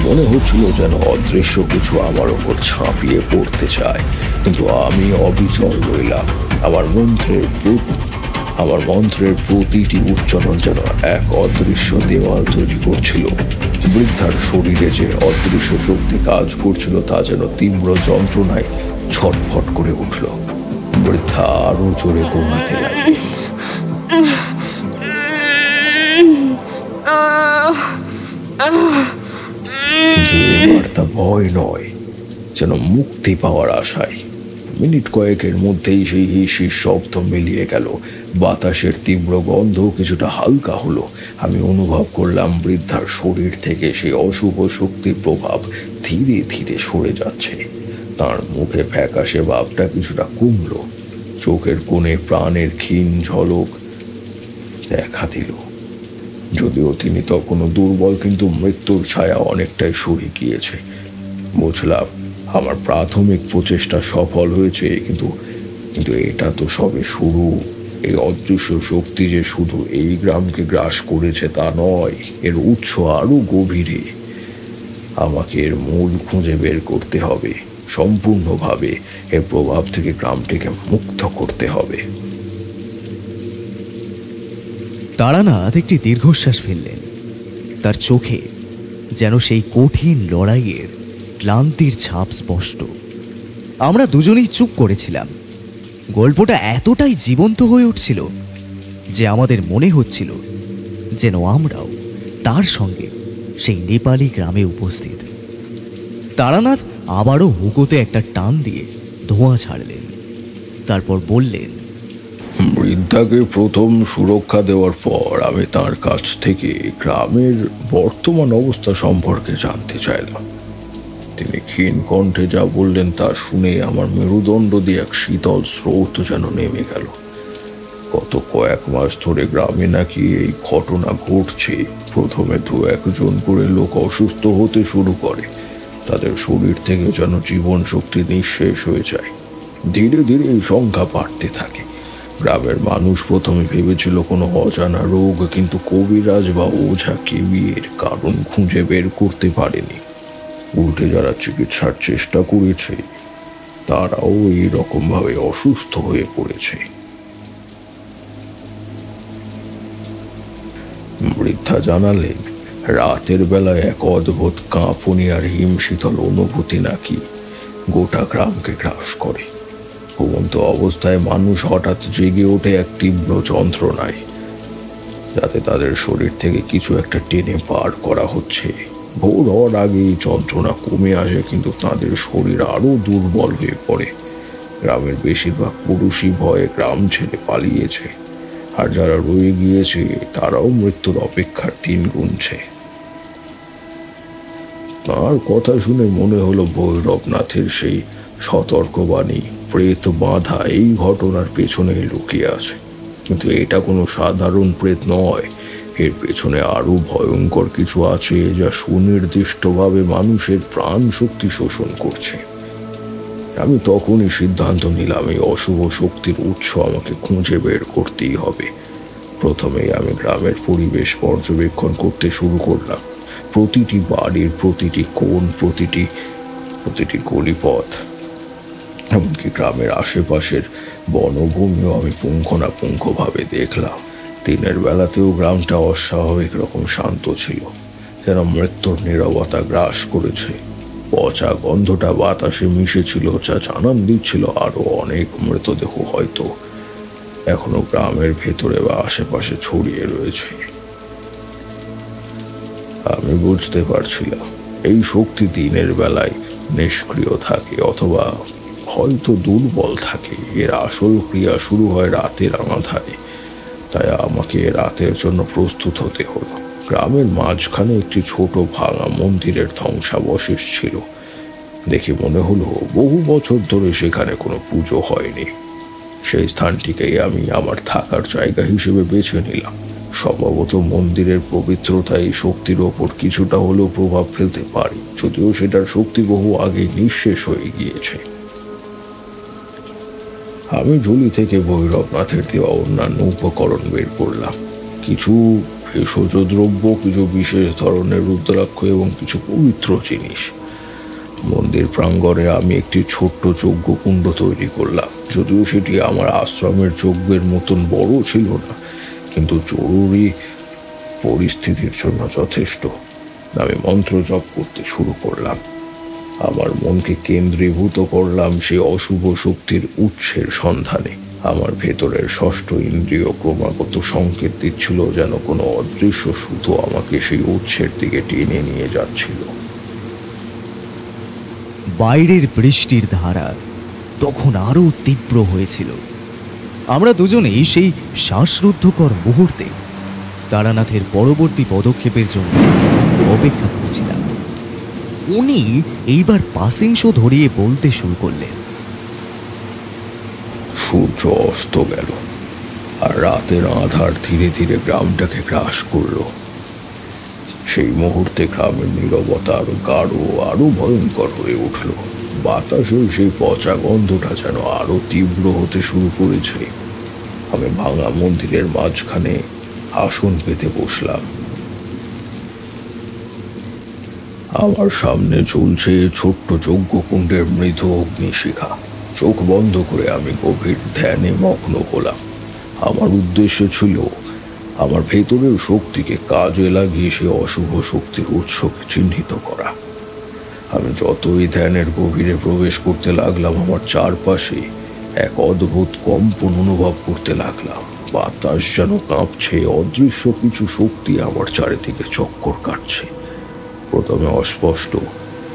মনে হচ্ছিল যেন অদৃশ্য কিছু আমার ওপর ঝাঁপিয়ে পড়তে চায়, কিন্তু আমি অবিচল রইলাম। আমার মন্ত্রের প্রতিটি উচ্চারণ যেন এক অদৃশ্য দেওয়াল তৈরি করছিল। বৃদ্ধার শরীরে যে অদৃশ্য শক্তি কাজ করছিল তা যেন তীব্র যন্ত্রণায় ছটফট করে উঠল। বৃদ্ধা আরো জোরে গোঙাতে লাগল। কিন্তু এবার তা ভয় নয়, যেন মুক্তি পাওয়ার আশায়। মিনিট কয়েকের মধ্যেই সেই হিসির শব্দ মিলিয়ে গেল। বাতাসের তীব্র গন্ধ কিছুটা হালকা হলো। আমি অনুভব করলাম বৃদ্ধার শরীর থেকে সেই অশুভ শক্তির প্রভাব ধীরে ধীরে সরে যাচ্ছে। তার মুখে ফ্যাকাশে ভাবটা কিছুটা কমল। চোখের কোণে প্রাণের ক্ষীণ ঝলক দেখা দিল। যদিও তিনি তখনও দুর্বল, কিন্তু মৃত্যুর ছায়া অনেকটাই সরে গিয়েছে। বুঝলাম আমার প্রাথমিক প্রচেষ্টা সফল হয়েছে, কিন্তু এটা তো সবে শুরু। এই অদৃশ্য শক্তি যে শুধু এই গ্রামকে গ্রাস করেছে তা নয়, এর উৎস আরো গভীরে। আমাকে এর মূল খুঁজে বের করতে হবে। সম্পূর্ণভাবে এর প্রভাব থেকে গ্রামটিকে মুক্ত করতে হবে। তারানাথ একটি দীর্ঘশ্বাস ফেললেন। তার চোখে যেন সেই কঠিন লড়াইয়ের ক্লান্তির ছাপ স্পষ্ট। আমরা দুজনেই চুপ করেছিলাম। গল্পটা এতটাই জীবন্ত হয়ে উঠছিল যে আমাদের মনে হচ্ছিল যেন আমরাও তার সঙ্গে সেই নেপালি গ্রামে উপস্থিত। তারানাথ আবারও হুকোতে একটা টান দিয়ে ধোঁয়া ছাড়লেন। তারপর বললেন, বৃদ্ধাকে প্রথম সুরক্ষা দেওয়ার পর আমি তার কাছ থেকে গ্রামের বর্তমান অবস্থা সম্পর্কে জানতে চাইলাম। তিনি ক্ষীণ কণ্ঠে যা বললেন তা শুনে আমার মেরুদণ্ড দিয়ে এক শীতল স্রোত যেন নেমে গেল। গত কয়েক মাস ধরে গ্রামে নাকি এই ঘটনা ঘটছে। প্রথমে 2-1 করে লোক অসুস্থ হতে শুরু করে, তাদের শরীর থেকে যেন জীবন শক্তি নিঃশেষ হয়ে যায়। ধীরে ধীরে এই সংখ্যা বাড়তে থাকে। গ্রামের মানুষ প্রথমে ভেবেছিল কোনো অজানা রোগ, কিন্তু কবিরাজ বা ওঝা কেউই এর কারণ খুঁজে বের করতে পারেনি। উল্টে যারা চিকিৎসার চেষ্টা করেছে তারাও এইরকম ভাবে অসুস্থ হয়ে পড়েছে। বৃদ্ধা জানালেন, রাতের বেলায় এক অদ্ভুত কাঁপুনি আর হিমশীতল অনুভূতি নাকি গোটা গ্রামকে গ্রাস করে। ঘুমন্ত অবস্থায় মানুষ হঠাৎ জেগে ওঠে এক তীব্র যন্ত্রণায়, যাতে তাদের শরীর থেকে কিছু একটা টেনে পার করা হচ্ছে। ভোর হওয়ার আগে এই যন্ত্রণা কমে আসে, কিন্তু তাদের শরীর আরো দুর্বল হয়ে পড়ে। গ্রামের বেশিরভাগ পুরুষই ভয়ে গ্রাম ছেড়ে পালিয়েছে, আর যারা রয়ে গিয়েছে তারাও মৃত্যুর অপেক্ষার দিন গুনছে। তার কথা শুনে মনে হলো ভৈরবনাথের সেই সতর্কবাণী প্রেত বাঁধা এই ঘটনার পেছনে লুকিয়ে আছে। কিন্তু এটা কোনো সাধারণ প্রেত নয়, এর পেছনে আরো ভয়ঙ্কর কিছু আছে, যা সুনির্দিষ্টভাবে মানুষের প্রাণ শক্তি শোষণ করছে। আমি তখনই সিদ্ধান্ত নিলাম এই অশুভ শক্তির উৎস আমাকে খুঁজে বের করতেই হবে। প্রথমেই আমি গ্রামের পরিবেশ পর্যবেক্ষণ করতে শুরু করলাম। প্রতিটি বাড়ির প্রতিটি কোণ, প্রতিটি গলিপথ, এমনকি গ্রামের আশেপাশের বনভূমিও আমি পুঙ্খানুপুঙ্খভাবে দেখলাম। দিনের বেলাতেও গ্রামটা অস্বাভাবিক রকম শান্ত ছিল, যেন মৃত্যুর নীরবতা গ্রাস করেছে। পচা গন্ধটা বাতাসে মিশেছিল, যা জানান দিচ্ছিল আরো অনেক মৃতদেহ হয়তো এখনো গ্রামের ভেতরে বা আশেপাশে ছড়িয়ে রয়েছে। আমি বুঝতে পারছিলাম এই শক্তি দিনের বেলায় নিষ্ক্রিয় থাকে, অথবা হয়তো দুর্বল থাকে। এর আসল ক্রিয়া শুরু হয় রাতের আঁধারে, তাই আমাকে রাতের জন্য প্রস্তুত হতে হলো। গ্রামের মাঝখানে একটি ছোট ভাঙা মন্দিরের ধ্বংসাবশেষ ছিল। দেখে মনে হলো বহু বছর ধরে সেখানে কোনো পুজো হয়নি। সেই স্থানটিকেই আমি আমার থাকার জায়গা হিসেবে বেছে নিলাম। সম্ভবত মন্দিরের পবিত্রতা এই শক্তির ওপর কিছুটা হলেও প্রভাব ফেলতে পারে, যদিও সেটার শক্তি বহু আগে নিঃশেষ হয়ে গিয়েছে। আমি ঝুলি থেকে ভৈরবনাথের দেওয়া অন্যান্য উপকরণ বের করলাম। কিছু ভেষজ দ্রব্য, কিছু বিশেষ ধরনের রুদ্রাক্ষ এবং কিছু পবিত্র জিনিস। মন্দির প্রাঙ্গণে আমি একটি ছোট্ট যজ্ঞ কুণ্ড তৈরি করলাম। যদিও সেটি আমার আশ্রমের যজ্ঞের মতন বড় ছিল না, কিন্তু জরুরি পরিস্থিতির জন্য যথেষ্ট। আমি মন্ত্র জপ করতে শুরু করলাম। আমার মনকে কেন্দ্রীভূত করলাম সেই অশুভ শক্তির উৎসের সন্ধানে। আমার ভেতরের ষষ্ঠ ইন্দ্রিয় ক্রমাগত সংকেত দিচ্ছিল, যেন কোনো অদৃশ্য সুতো আমাকে সেই উৎসের দিকে টেনে নিয়ে যাচ্ছিল। বাইরের বৃষ্টির ধারা তখন আরো তীব্র হয়েছিল। আমরা দুজনেই সেই শ্বাসরুদ্ধকর মুহূর্তে তারানাথের পরবর্তী পদক্ষেপের জন্য অপেক্ষা করছিলাম। উনি এইবার পাসিং শো ধরিয়ে বলতে শুরু করলেন। সূর্য অস্ত গেল, আর রাতের আধার ধীরে ধীরে গ্রামটাকে গ্রাস করল। সেই মুহূর্তে গ্রামের নীরবতা আরো গাঢ়, আরো ভয়ঙ্কর হয়ে উঠল। বাতাসেও সেই পচা গন্ধটা যেন আরো তীব্র হতে শুরু করেছে। আমি ভাঙা মন্দিরের মাঝখানে আসন পেতে বসলাম। আমার সামনে ঝুলছে ছোট্ট যজ্ঞকুণ্ডের মৃদু অগ্নিশিখা। চোখ বন্ধ করে আমি গভীর ধ্যানে মগ্ন হলাম। আমার উদ্দেশ্য ছিল আমার ভেতরের শক্তিকে কাজে লাগিয়ে সে অশুভ শক্তির উৎসকে চিহ্নিত করা। আমি যতই ধ্যানের গভীরে প্রবেশ করতে লাগলাম, আমার চারপাশে এক অদ্ভুত কম্পন অনুভব করতে লাগলাম। বাতাস যেন কাঁপছে, অদৃশ্য কিছু শক্তি আমার চারিদিকে চক্কর কাটছে। প্রথমে অস্পষ্ট,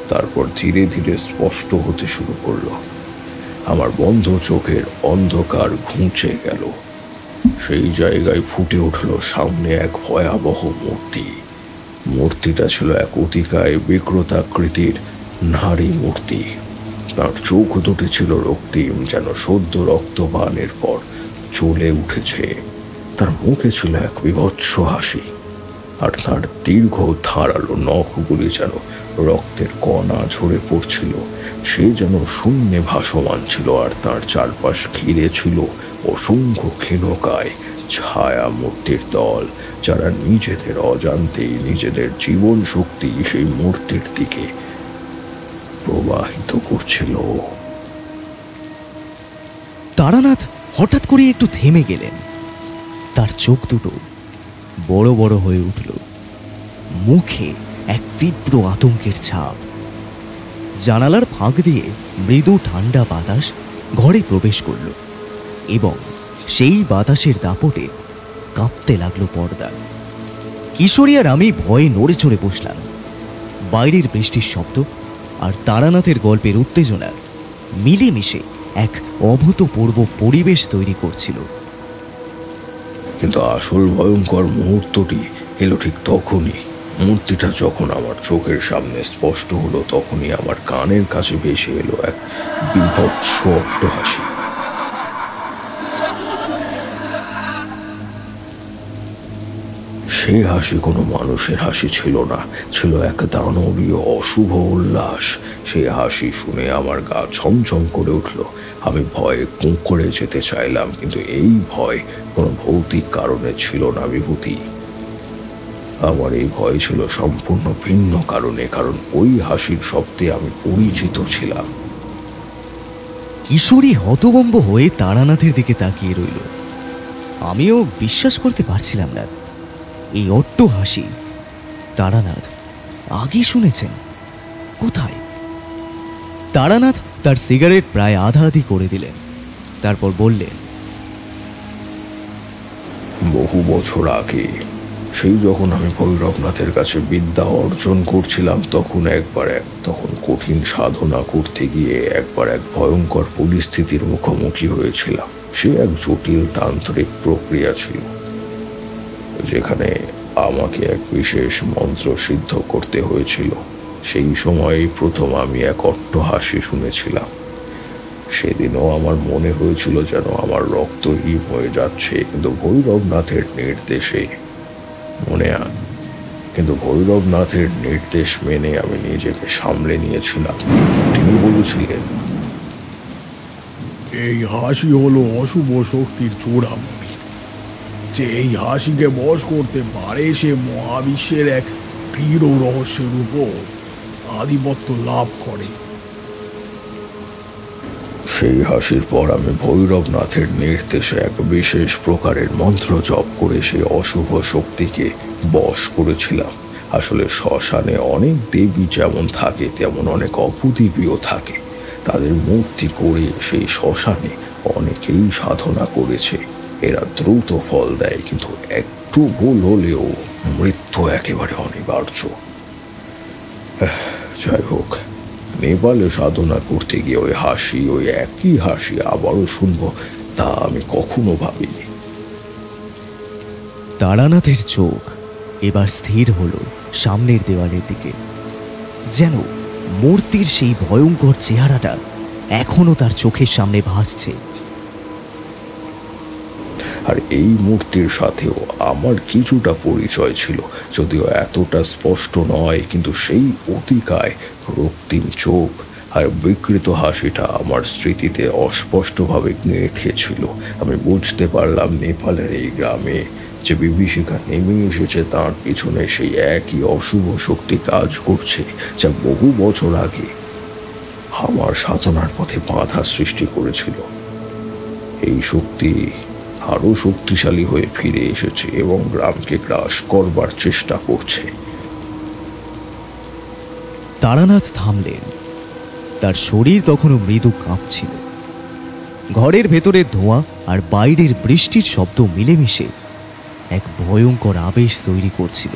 তারপর ধীরে ধীরে স্পষ্ট হতে শুরু করলো। আমার বন্ধ চোখের অন্ধকার ঘুঁচে গেল। সেই জায়গায় ফুটে উঠল সামনে এক ভয়াবহ মূর্তি। মূর্তিটা ছিল এক অতিকায় বিকৃতাকৃতির নারী মূর্তি। তার চোখ দুটি ছিল রক্তিম, যেন সদ্য রক্তপানের পর জ্বলে উঠেছে। তার মুখে ছিল এক বিভৎস হাসি, আর তার দীর্ঘ ধারালো নখগুলি যেন রক্তের কণা ঝরে পড়ছিল। সে যেন শূন্যে ভাসমান ছিল, আর তার চারপাশ ঘিরে ছিল অসংখ্য ক্ষীণকায় ছায়া মূর্তির দল, যারা নিজেদের অজান্তেই নিজেদের জীবন শক্তি সেই মূর্তির দিকে প্রবাহিত করছিল। তারানাথ হঠাৎ করে একটু থেমে গেলেন। তার চোখ দুটো বড় বড় হয়ে উঠল, মুখে এক তীব্র আতঙ্কের ছাপ। জানালার ফাঁক দিয়ে মৃদু ঠান্ডা বাতাস ঘরে প্রবেশ করল এবং সেই বাতাসের দাপটে কাঁপতে লাগলো পর্দা। কিশোরী আর আমি ভয়ে নড়ে চড়ে বসলাম। বাইরের বৃষ্টির শব্দ আর তারানাথের গল্পের উত্তেজনা মিলেমিশে এক অভূতপূর্ব পরিবেশ তৈরি করছিল। কিন্তু আসল ভয়ঙ্কর মুহূর্তটি এলো ঠিক তখনই। মূর্তিটা যখন আমার চোখের সামনে স্পষ্ট হলো, তখনই আমার কানের কাছে ভেসে এলো এক বিভৎস অট্টহাসি। সেই হাসি কোনো মানুষের হাসি ছিল না, ছিল এক দানবীয় অশুভ উল্লাস। সেই হাসি শুনে আমার গা ছমছম করে উঠল। আমি ভয়ে কুঁকড়ে যেতে চাইলাম, কিন্তু এই ভয় কোনো ভৌতিক কারণে ছিল না বিভূতি। আমার এই ভয় ছিল সম্পূর্ণ ভিন্ন কারণে, কারণ ওই হাসির শব্দে আমি পরিচিত ছিলাম। কিশোরী হতভম্ব হয়ে তারানাথের দিকে তাকিয়ে রইল। আমিও বিশ্বাস করতে পারছিলাম না। এই অট্টহাসি তারানাথ আগে শুনেছেন। কোথায়? তারানাথ তার সিগারেট প্রায় আধা আধি করে দিলেন, তারপর বললেন, বহু বছর আগে, সেই যখন আমি ভৈরবনাথের কাছে বিদ্যা অর্জন করছিলাম, তখন কঠিন সাধনা করতে গিয়ে একবার এক ভয়ঙ্কর পরিস্থিতির মুখোমুখি হয়েছিলাম। সে এক জটিল তান্ত্রিক প্রক্রিয়া ছিল, যেখানে আমাকে এক বিশেষ মন্ত্র সিদ্ধ করতে হয়েছিল। সেই সময়েই প্রথম আমি এক অট্টহাসি শুনেছিলাম। সেদিনও আমার মনে হয়েছিল যেন আমার রক্ত হিম হয়ে যাচ্ছে, কিন্তু ভৈরবনাথের নির্দেশ মেনে আমি নিজেকে সামলে নিয়েছিলাম। তিনি বলেছিলেন, এই হাসি হলো অশুভ শক্তির চূড়ামণি। যে এই হাসিকে বশ করতে পারে সে মহাবিশ্বের এক ক্রীড় রহস্যের উপর আধিপত্য লাভ করে। সেই হাসির পর আমি ভৈরবনাথের নির্দেশে এক বিশেষ প্রকারের মন্ত্র জপ করে সেই অশুভ শক্তিকে বশ করেছিলাম। আসলে শ্মশানে অনেক দেবী যেমন থাকে, তেমন অনেক অপদেবীও থাকে। তাদের মূর্তি করে সেই শ্মশানে অনেকেই সাধনা করেছে। এরা দ্রুত ফল দেয়, কিন্তু একটু ভুল হলেও মৃত্যু একেবারে অনিবার্য। যাই হোক, নেপালে সাধনা করতে গিয়ে ওই একই হাসি আবারও শুনবো, তা আমি কখনো ভাবিনি। তারানাথের চোখ এবার স্থির হলো সামনের দেওয়ালের দিকে, যেন মূর্তির সেই ভয়ঙ্কর চেহারাটা এখনো তার চোখের সামনে ভাসছে। আর এই মূর্তির সাথেও আমার কিছুটা পরিচয় ছিল, যদিও এতটা স্পষ্ট নয়। কিন্তু সেই অতিকায় রক্তিম চোখ আর বিকৃত হাসিটা আমার স্মৃতিতে অস্পষ্টভাবে গেঁথেছিল। আমি বুঝতে পারলাম নেপালের এই গ্রামে যে বিভীষিকা নেমে এসেছে, তার পিছনে সেই একই অশুভ শক্তি কাজ করছে, যা বহু বছর আগে আমার সাধনার পথে বাধা সৃষ্টি করেছিল। এই শক্তি আরো শক্তিশালী হয়ে ফিরে এসেছে এবং গ্রামকে গ্রাস করবার চেষ্টা করছে। তারানাথ থামলেন। তার শরীর তখনও মৃদু কাঁপছিল। ঘরের ভেতরে ধোঁয়া আর বাইরের বৃষ্টির শব্দ মিলেমিশে এক ভয়ঙ্কর আবেশ তৈরি করছিল।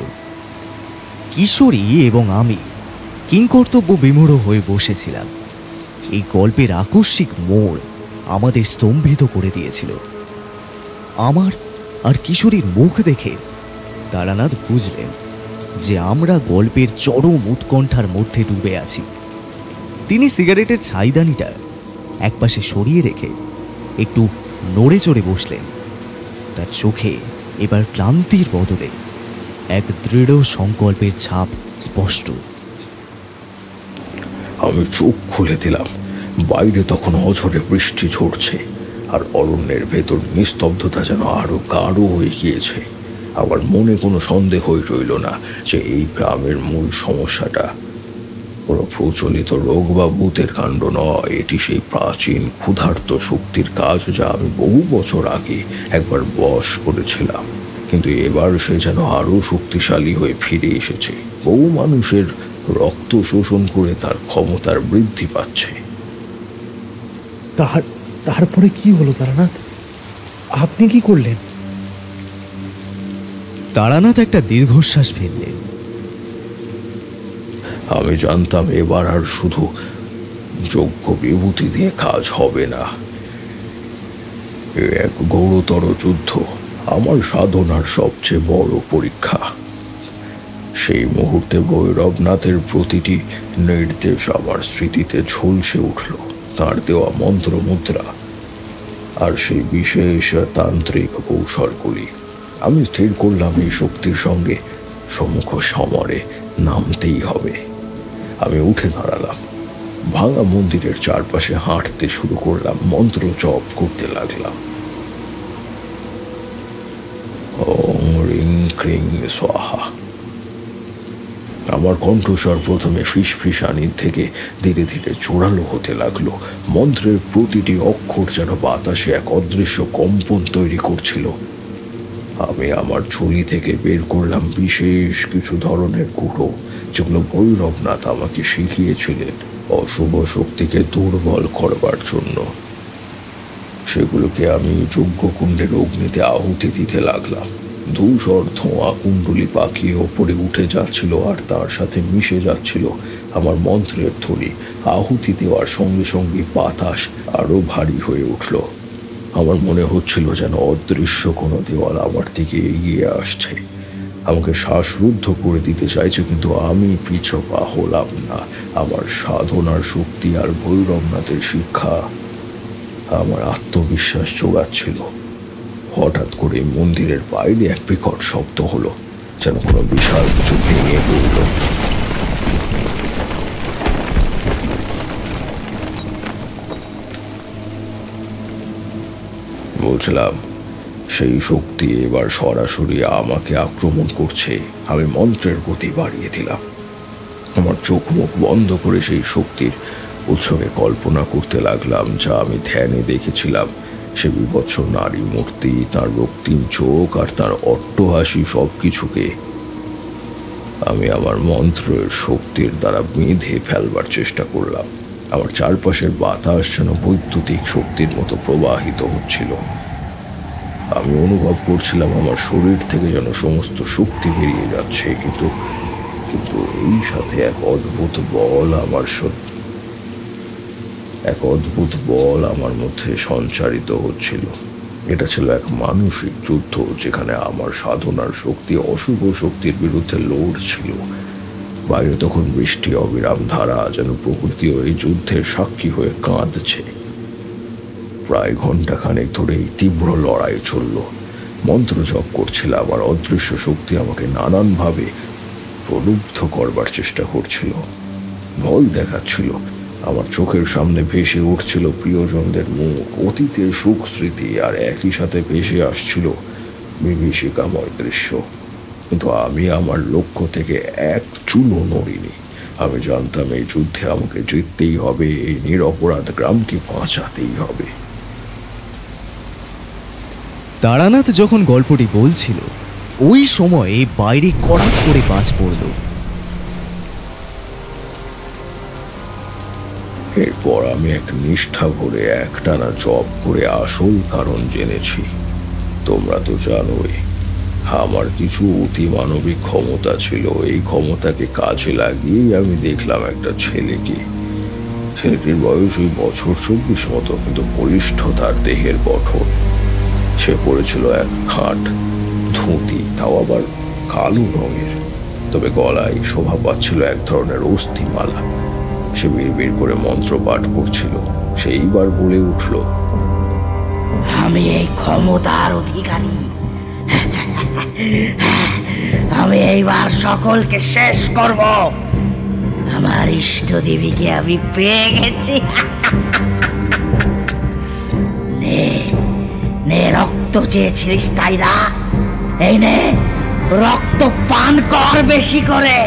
কিশোরী এবং আমি কিংকর্তব্য বিমূঢ় হয়ে বসেছিলাম। এই গল্পের আকস্মিক মোড় আমাদের স্তম্ভিত করে দিয়েছিল। আমার আর কিশোরীর মুখ দেখে তারানাথ বুঝলেন যে আমরা গল্পের চরম উৎকণ্ঠার মধ্যে ডুবে আছি। তিনি সিগারেটের ছাইদানিটা একপাশে সরিয়ে রেখে একটু নড়ে চড়ে বসলেন। তার চোখে এবার ক্লান্তির বদলে এক দৃঢ় সংকল্পের ছাপ স্পষ্ট। আমি চোখ খুলে দিলাম। বাইরে তখন অঝরে বৃষ্টি ঝরছে, আর অরণ্যের ভেতর নিস্তব্ধতা যেন আরো গাঢ় হয়ে গিয়েছে। আমার মনে কোনো সন্দেহই রইল না যে এই গ্রামের মূল সমস্যাটা কোনো প্রচলিত রোগ বা ভূতের কাণ্ড নয়। এটি সেই প্রাচীন ক্ষুধার্ত শক্তির কাজ, যা আমি বহু বছর আগে একবার বশ করেছিলাম। কিন্তু এবার সে যেন আরো শক্তিশালী হয়ে ফিরে এসেছে। বহু মানুষের রক্ত শোষণ করে তার ক্ষমতার বৃদ্ধি পাচ্ছে। তারপরে কি হলো তারানাথ? আপনি কি করলেন? তারানাথ একটা দীর্ঘশ্বাস ফেললেন। আমি জানতাম এবার আর শুধু যোগ্য বিভূতি দিয়ে কাজ হবে না। এ এক ঘোরতর যুদ্ধ, আমার সাধনার সবচেয়ে বড় পরীক্ষা। সেই মুহূর্তে ভৈরবনাথের প্রতিটি নির্দেশ আমার স্মৃতিতে ঝলসে উঠল। তার দেওয়া মন্ত্র মুদ্রা আর সেই বিশেষ তান্ত্রিক কৌশলগুলি। আমি স্থির করলাম এই শক্তির সঙ্গে সম্মুখ সমরে নামতেই হবে। আমি উঠে দাঁড়ালাম, ভাঙা মন্দিরের চারপাশে হাঁটতে শুরু করলাম, মন্ত্র জপ করতে লাগলাম। ওং রিং ক্রিং স্বাহা। আমার কণ্ঠস্বর প্রথমে ফিসফিসানির থেকে ধীরে ধীরে জোরালো হতে লাগলো। মন্ত্রের প্রতিটি অক্ষর যেন বাতাসে এক অদৃশ্য কম্পন তৈরি করছিল। আমি আমার ঝুলি থেকে বের করলাম বিশেষ কিছু ধরনের গুঁড়ো, যেগুলো ভৈরবনাথ আমাকে শিখিয়েছিলেন অশুভ শক্তিকে দুর্বল করবার জন্য। সেগুলোকে আমি যজ্ঞকুণ্ডের অগ্নিতে আহুতি দিতে লাগলাম। ধূসর ধোঁয়া কুণ্ডলি পাকিয়ে ওপরে উঠে যাচ্ছিল, আর তার সাথে মিশে যাচ্ছিল আমার মন্ত্রের ধ্বনি। আহুতি দেওয়ার সঙ্গে সঙ্গে বাতাস আরো ভারী হয়ে উঠল। আমার মনে হচ্ছিল যেন অদৃশ্য কোনো দেওয়াল আমার দিকে এগিয়ে আসছে, আমাকে শ্বাসরুদ্ধ করে দিতে চাইছে, কিন্তু আমি পিছু পা হলাম না। আমার সাধনার শক্তি আর ভৈরবনাথের শিক্ষা আমার আত্মবিশ্বাস জোগাচ্ছিল। হঠাৎ করে মন্দিরের বাইরে এক বিকট শব্দ হলো, যেন কোনো বিশাল কিছু ভেঙে পড়ল। বুঝলাম সেই শক্তি এবার সরাসরি আমাকে আক্রমণ করছে। আমি মন্ত্রের গতি বাড়িয়ে দিলাম। আমার চোখ মুখ বন্ধ করে সেই শক্তির উৎসকে কল্পনা করতে লাগলাম, যা আমি ধ্যানে দেখেছিলাম। সে বিভৎস নারী মূর্তি, তার রক্তিম চোখ আর তার অট্টহাসি, সব কিছুকে আমি আমার মন্ত্রের শক্তির দ্বারা বেঁধে ফেলবার চেষ্টা করলাম। আমার চারপাশের বাতাস যেন বৈদ্যুতিক শক্তির মতো প্রবাহিত হচ্ছিল। আমি অনুভব করছিলাম আমার শরীর থেকে যেন সমস্ত শক্তি বেরিয়ে যাচ্ছে, কিন্তু এই সাথে এক অদ্ভুত বল আমার মধ্যে সঞ্চারিত হচ্ছিল। এটা ছিল এক মানসিক যুদ্ধ, যেখানে আমার সাধনার শক্তি অশুভ শক্তির বিরুদ্ধে লড়ছিল। বাইরে তখন বৃষ্টি অবিরাম ধারা, যেন প্রকৃতিও এই যুদ্ধের সাক্ষী হয়ে কাঁদছে। প্রায় ঘন্টাখানেক ধরে এই তীব্র লড়াই চলল। মন্ত্র জপ করছিলাম, আর অদৃশ্য শক্তি আমাকে নানানভাবে প্রলুব্ধ করবার চেষ্টা করছিল, ভয় দেখাচ্ছিল। আমার চোখের সামনে ভেসে উঠছিল প্রিয়জনদের মুখ, অতীতের সুখ স্মৃতি, আর একই সাথে ভেসে আসছিল বিভীষিকাময় দৃশ্য। কিন্তু আমি আমার লক্ষ্য থেকে এক চুলও নড়িনি। আমি জানতাম এই যুদ্ধে আমাকে জিততেই হবে, এই নিরপরাধ গ্রামকে বাঁচাতেই হবে। তারানাথ যখন গল্পটি বলছিল, ওই সময়ে বাইরে কড়াক করে বাজ পড়ল। এরপর আমি এক নিষ্ঠা ভরে একটানা জপ করে আসল কারণ জেনেছি। তোমরা তো জানোই আমার কিছু অতি মানবিক ক্ষমতা ছিল। এই ক্ষমতাকে কাজে লাগিয়েই আমি দেখলাম একটা ছেলেটির বয়স ওই বছর 24 মতো, কিন্তু বলিষ্ঠ তার দেহের গঠন। সে পড়েছিল এক খাট ধুতি, তাও আবার কালো রঙের, তবে গলায় শোভা পাচ্ছিল এক ধরনের অস্থিমালা। সে বিড়বিড় করে মন্ত্র পাঠ করছিল। সেইবার বলে উঠল, আমি এই ক্ষমতার অধিকারী। আমি এইবার সকলকে শেষ করব। আমার ইষ্ট দেবীকে আমি পেয়ে গেছি। নে রক্ত চেয়েছিলিস তাই না? এই নে রক্ত পান কর বেশি করে,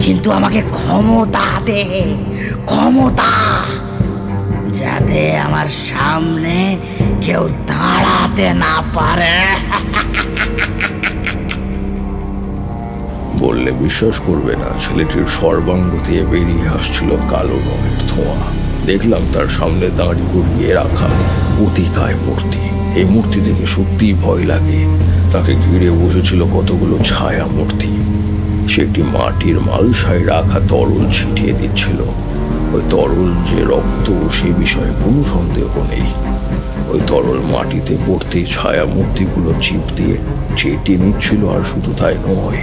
কিন্তু আমাকে ক্ষমতা দে, ক্ষমতা, যাতে আমার সামনে কেউ দাঁড়াতে না পারে। বললে বিশ্বাস করবে না, ছেলেটির সর্বাঙ্গ দিয়ে বেরিয়ে আসছিল কালো রঙের ধোঁয়া। দেখলাম তার সামনে দাঁড়ি করিয়ে রাখা অতিকায় মূর্তি। এই মূর্তি দেখে সত্যিই ভয় লাগে। তাকে ঘিরে বসেছিল কতগুলো ছায়া মূর্তি। সে একটি মাটির মালসায় রাখা তরল ছিটিয়ে দিচ্ছিল। ওই তরল যে রক্ত সে বিষয়ে কোনো সন্দেহ নেই। ওই তরল মাটিতে পড়তেই ছায়া মূর্তিগুলো চিপ দিয়ে চেটে নিচ্ছিল। আর শুধু তাই নয়,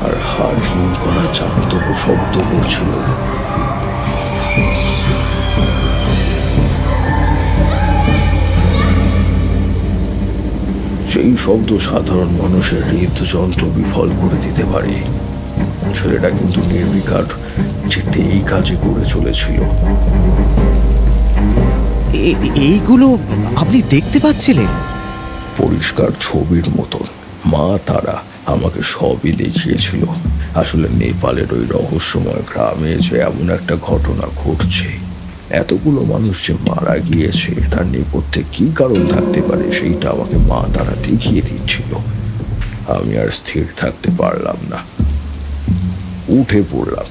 আর হাড় হিম করা জান্তব শব্দ করছিল। সেই শব্দ সাধারণ মানুষের হৃদযন্ত্র বিফল করে দিতে পারে। ছেলেটা কিন্তু নির্বিকার চিত্তে এই কাজে করে চলেছিল। এইগুলো আপনি দেখতে পাচ্ছিলেন? পরিষ্কার ছবির মতন। মা তারা আমাকে সবই দেখিয়েছিল। আসলে নেপালের ওই রহস্যময় গ্রামে যে এমন একটা ঘটনা ঘটছে, এতগুলো মানুষ যে মারা গিয়েছে, তার নেপথ্যে কি কারণ থাকতে পারে সেইটা আমাকে মা তারা দেখিয়ে দিচ্ছিল। আমি আর স্থির থাকতে পারলাম না, উঠে পড়লাম।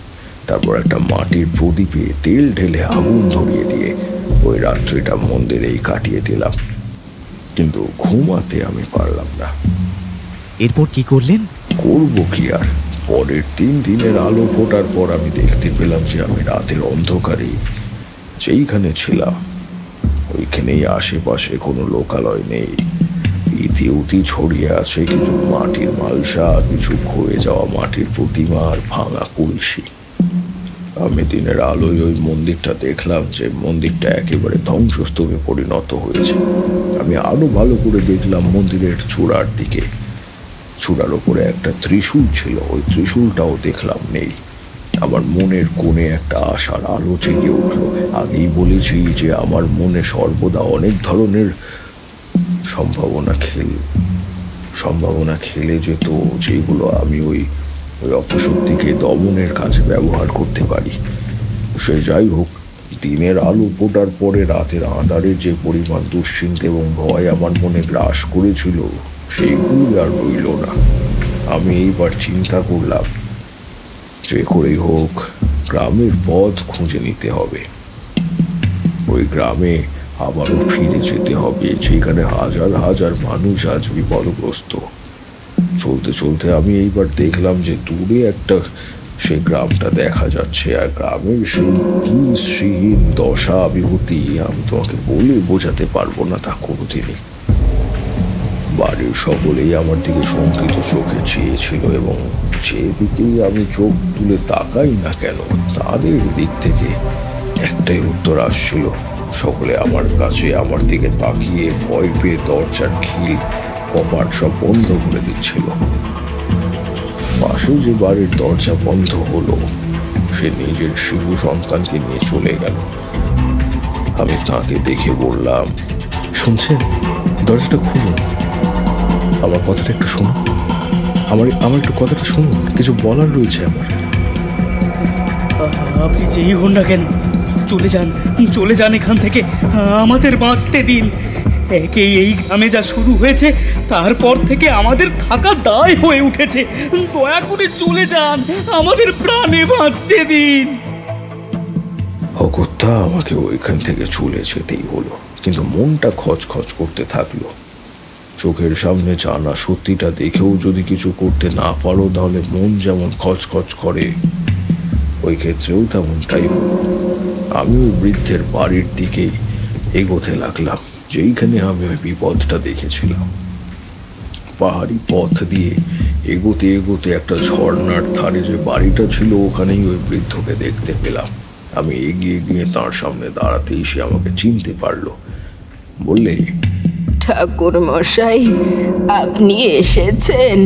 তারপর একটা মাটির প্রদীপে তেল ঢেলে আগুন ধরিয়ে দিয়ে ওই রাত্রিটা মন্দিরেই কাটিয়ে দিলাম। কিন্তু ঘুমাতে আমি পারলাম না। এরপর কি করলেন? করবো কি আর? পরের 3 দিনের আলো ফোটার পর আমি দেখতে পেলাম যে আমি রাতের অন্ধকারে যেইখানে ছিলাম ওইখানেই আশেপাশে কোনো লোকালয় নেই। ইতি উতি ছড়িয়ে আছে কিছু মাটির মালসা, কিছু ক্ষয়ে যাওয়া মাটির প্রতিমা আর ভাঙা কলসি। আমি দিনের আলোয় ওই মন্দিরটা দেখলাম যে মন্দিরটা একেবারে ধ্বংসস্তূপে পরিণত হয়েছে। আমি আরো ভালো করে দেখলাম মন্দিরের চূড়ার দিকে। চূড়ার ওপরে একটা ত্রিশূল ছিল, ওই ত্রিশূলটাও দেখলাম নেই। আমার মনের কোণে একটা আশার আলো জেগে উঠল। আগেই বলেছি যে আমার মনে সর্বদা অনেক ধরনের সম্ভাবনা খেলে যেত, যেগুলো আমি ওই অপশক্তিকে দমনের কাজে ব্যবহার করতে পারি। সে যাই হোক, দিনের আলো ফোটার পরে রাতের আঁধারে যে পরিমাণ দুশ্চিন্তা এবং ভয় আমার মনে গ্রাস করেছিল সেইগুলি আর রইল না। আমি এইবার চিন্তা করলাম, যে করেই হোক গ্রামের পথ খুঁজে নিতে হবে। ওই গ্রামে আবারও ফিরে যেতে হবে, যেখানে হাজার হাজার মানুষ আজ বিপদগ্রস্ত। চলতে চলতে আমি এইবার দেখলাম যে দূরে একটা সেই গ্রামটা দেখা যাচ্ছে। আর গ্রামের সেই কি শ্রীহীন দশা বিভূতি আমি তোমাকে বলে বোঝাতে পারবো না, তা কোনোদিনই। বাড়ির সকলেই আমার দিকে শঙ্কিত চোখে চেয়েছিল, এবং যেদিকেই আমি চোখ তুলে তাকাই না কেন তাদের দিক থেকে একটাই উত্তর আসছিল। সকলে আমার কাছে আমার দিকে তাকিয়ে ভয় পেয়ে দরজার খিল কপাট সব বন্ধ করে দিচ্ছিল। পাশে যে বাড়ির দরজা বন্ধ হলো, সে নিজের শিশু সন্তানকে নিয়ে চলে গেল। আমি তাকে দেখে বললাম, শুনছেন? দরজাটা খুলুন, আমার কথাটা একটু শুনুন। আমার একটু কথাটা শুনুন, কিছু বলার রয়েছে আমার। আপনি যেই হন না কেন, চলে যান এখান থেকে। আমাদের বাঁচতে দিন। একেই এই গ্রামে যা শুরু হয়েছে তারপর থেকে আমাদের থাকা দায় হয়ে উঠেছে। দয়া করে চলে যান, আমাদের প্রাণে বাঁচতে দিন। অগত্যা আমাকে ওইখান থেকে চলে যেতেই হলো, কিন্তু মনটা খচখচ করতে থাকলো। চোখের সামনে জানা সত্যিটা দেখেও যদি কিছু করতে না পারো, তাহলে মন যেমন খচখচ করে ওই ক্ষেত্রেও তেমনটাই হলো। আমি ওই বৃদ্ধের বাড়ির দিকে এগোতে লাগলাম, যেইখানে আমি ওই বিপদটা দেখেছিলাম। পাহাড়ি পথ দিয়ে এগোতে এগোতে একটা ঝর্ণার ধারে যে বাড়িটা ছিল ওখানেই ওই বৃদ্ধকে দেখতে পেলাম। আমি এগিয়ে গিয়ে তার সামনে দাঁড়াতেই সে আমাকে চিনতে পারলো। বললে, ঠাকুর মশাই, আপনি এসেছেন?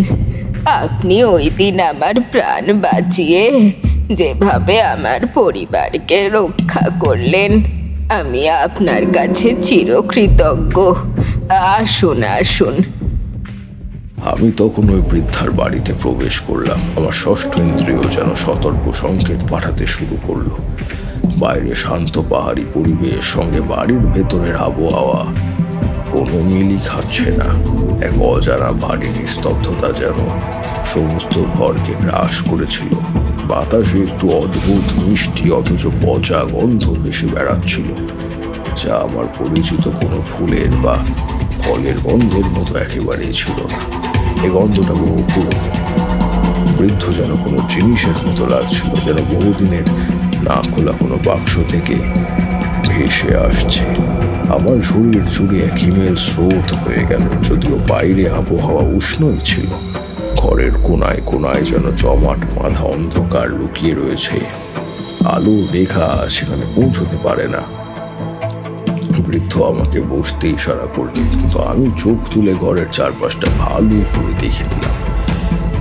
আপনি ওই দিন আমার প্রাণ বাঁচিয়ে যেভাবে আমার পরিবারকে রক্ষা করলেন, আমি আপনার কাছে চিরকৃতজ্ঞ। আসুন আসুন। আমি তখন ওই বৃদ্ধার বাড়িতে প্রবেশ করলাম। আমার ষষ্ঠ ইন্দ্রিয় যেন সতর্ক সংকেত পাঠাতে শুরু করলো। বাইরে শান্ত পাহাড়ি পরিবেশ সঙ্গে বাড়ির ভেতরের আবহাওয়া কোনো মিলই খাচ্ছে না। এক অজানা ভারী নিস্তব্ধতা যেন সমস্ত ঘরকে গ্রাস করেছিল। বাতাসে একটু অদ্ভুত মিষ্টি অথচ পচা গন্ধ ভেসে বেড়াচ্ছিল, যা আমার পরিচিত কোনো ফুলের বা ফলের গন্ধের মতো একেবারেই ছিল না। এই গন্ধটা বহু পুরনো, বৃদ্ধ যেন কোনো জিনিসের মতো লাগছিল, যেন বহুদিনের না খোলা কোনো বাক্স থেকে ভেসে আসছে। আমার শরীর জুড়ে এক হিমেল স্রোত হয়ে গেল। যদিও বাইরে আবহাওয়া উষ্ণই ছিল, ঘরের কোনায় কোনায় যেন জমাট বাঁধা অন্ধকার লুকিয়ে রয়েছে, আলোর রেখা সেখানে পৌঁছতে পারে না। বৃদ্ধ আমাকে বসতে ইশারা করলেন, কিন্তু আমি চোখ তুলে ঘরের চারপাশটা ভালো করে দেখে নিলাম।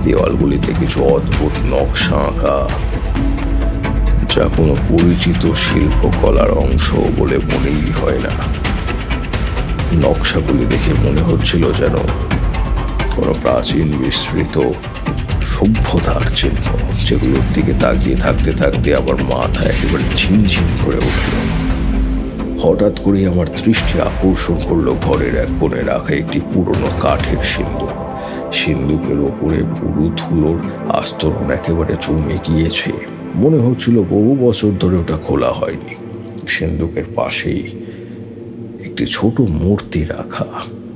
দেওয়ালগুলিতে কিছু অদ্ভুত নকশা আঁকা, যা কোনো পরিচিত শিল্পকলার অংশ বলে মনেই হয় না। নকশাগুলি দেখে মনে হচ্ছিল যেন কোনো প্রাচীন বিস্তৃত সভ্যতার চিহ্ন, যেগুলোর দিকে তাকিয়ে থাকতে থাকতে আমার মাথা একেবারে ঝিমঝিম করে উঠল। হঠাৎ করে আমার দৃষ্টি আকর্ষণ করলো ঘরের এক কোণে রাখা একটি পুরনো কাঠের সিন্দুক। সিন্দুকের ওপরে পুরু ধুলোর আস্তরণ একেবারে জমে গিয়েছে। মনে হচ্ছিল বহু বছর ধরে ওটা খোলা হয়নি। সিন্দুকের পাশেই একটি ছোট মূর্তি রাখা,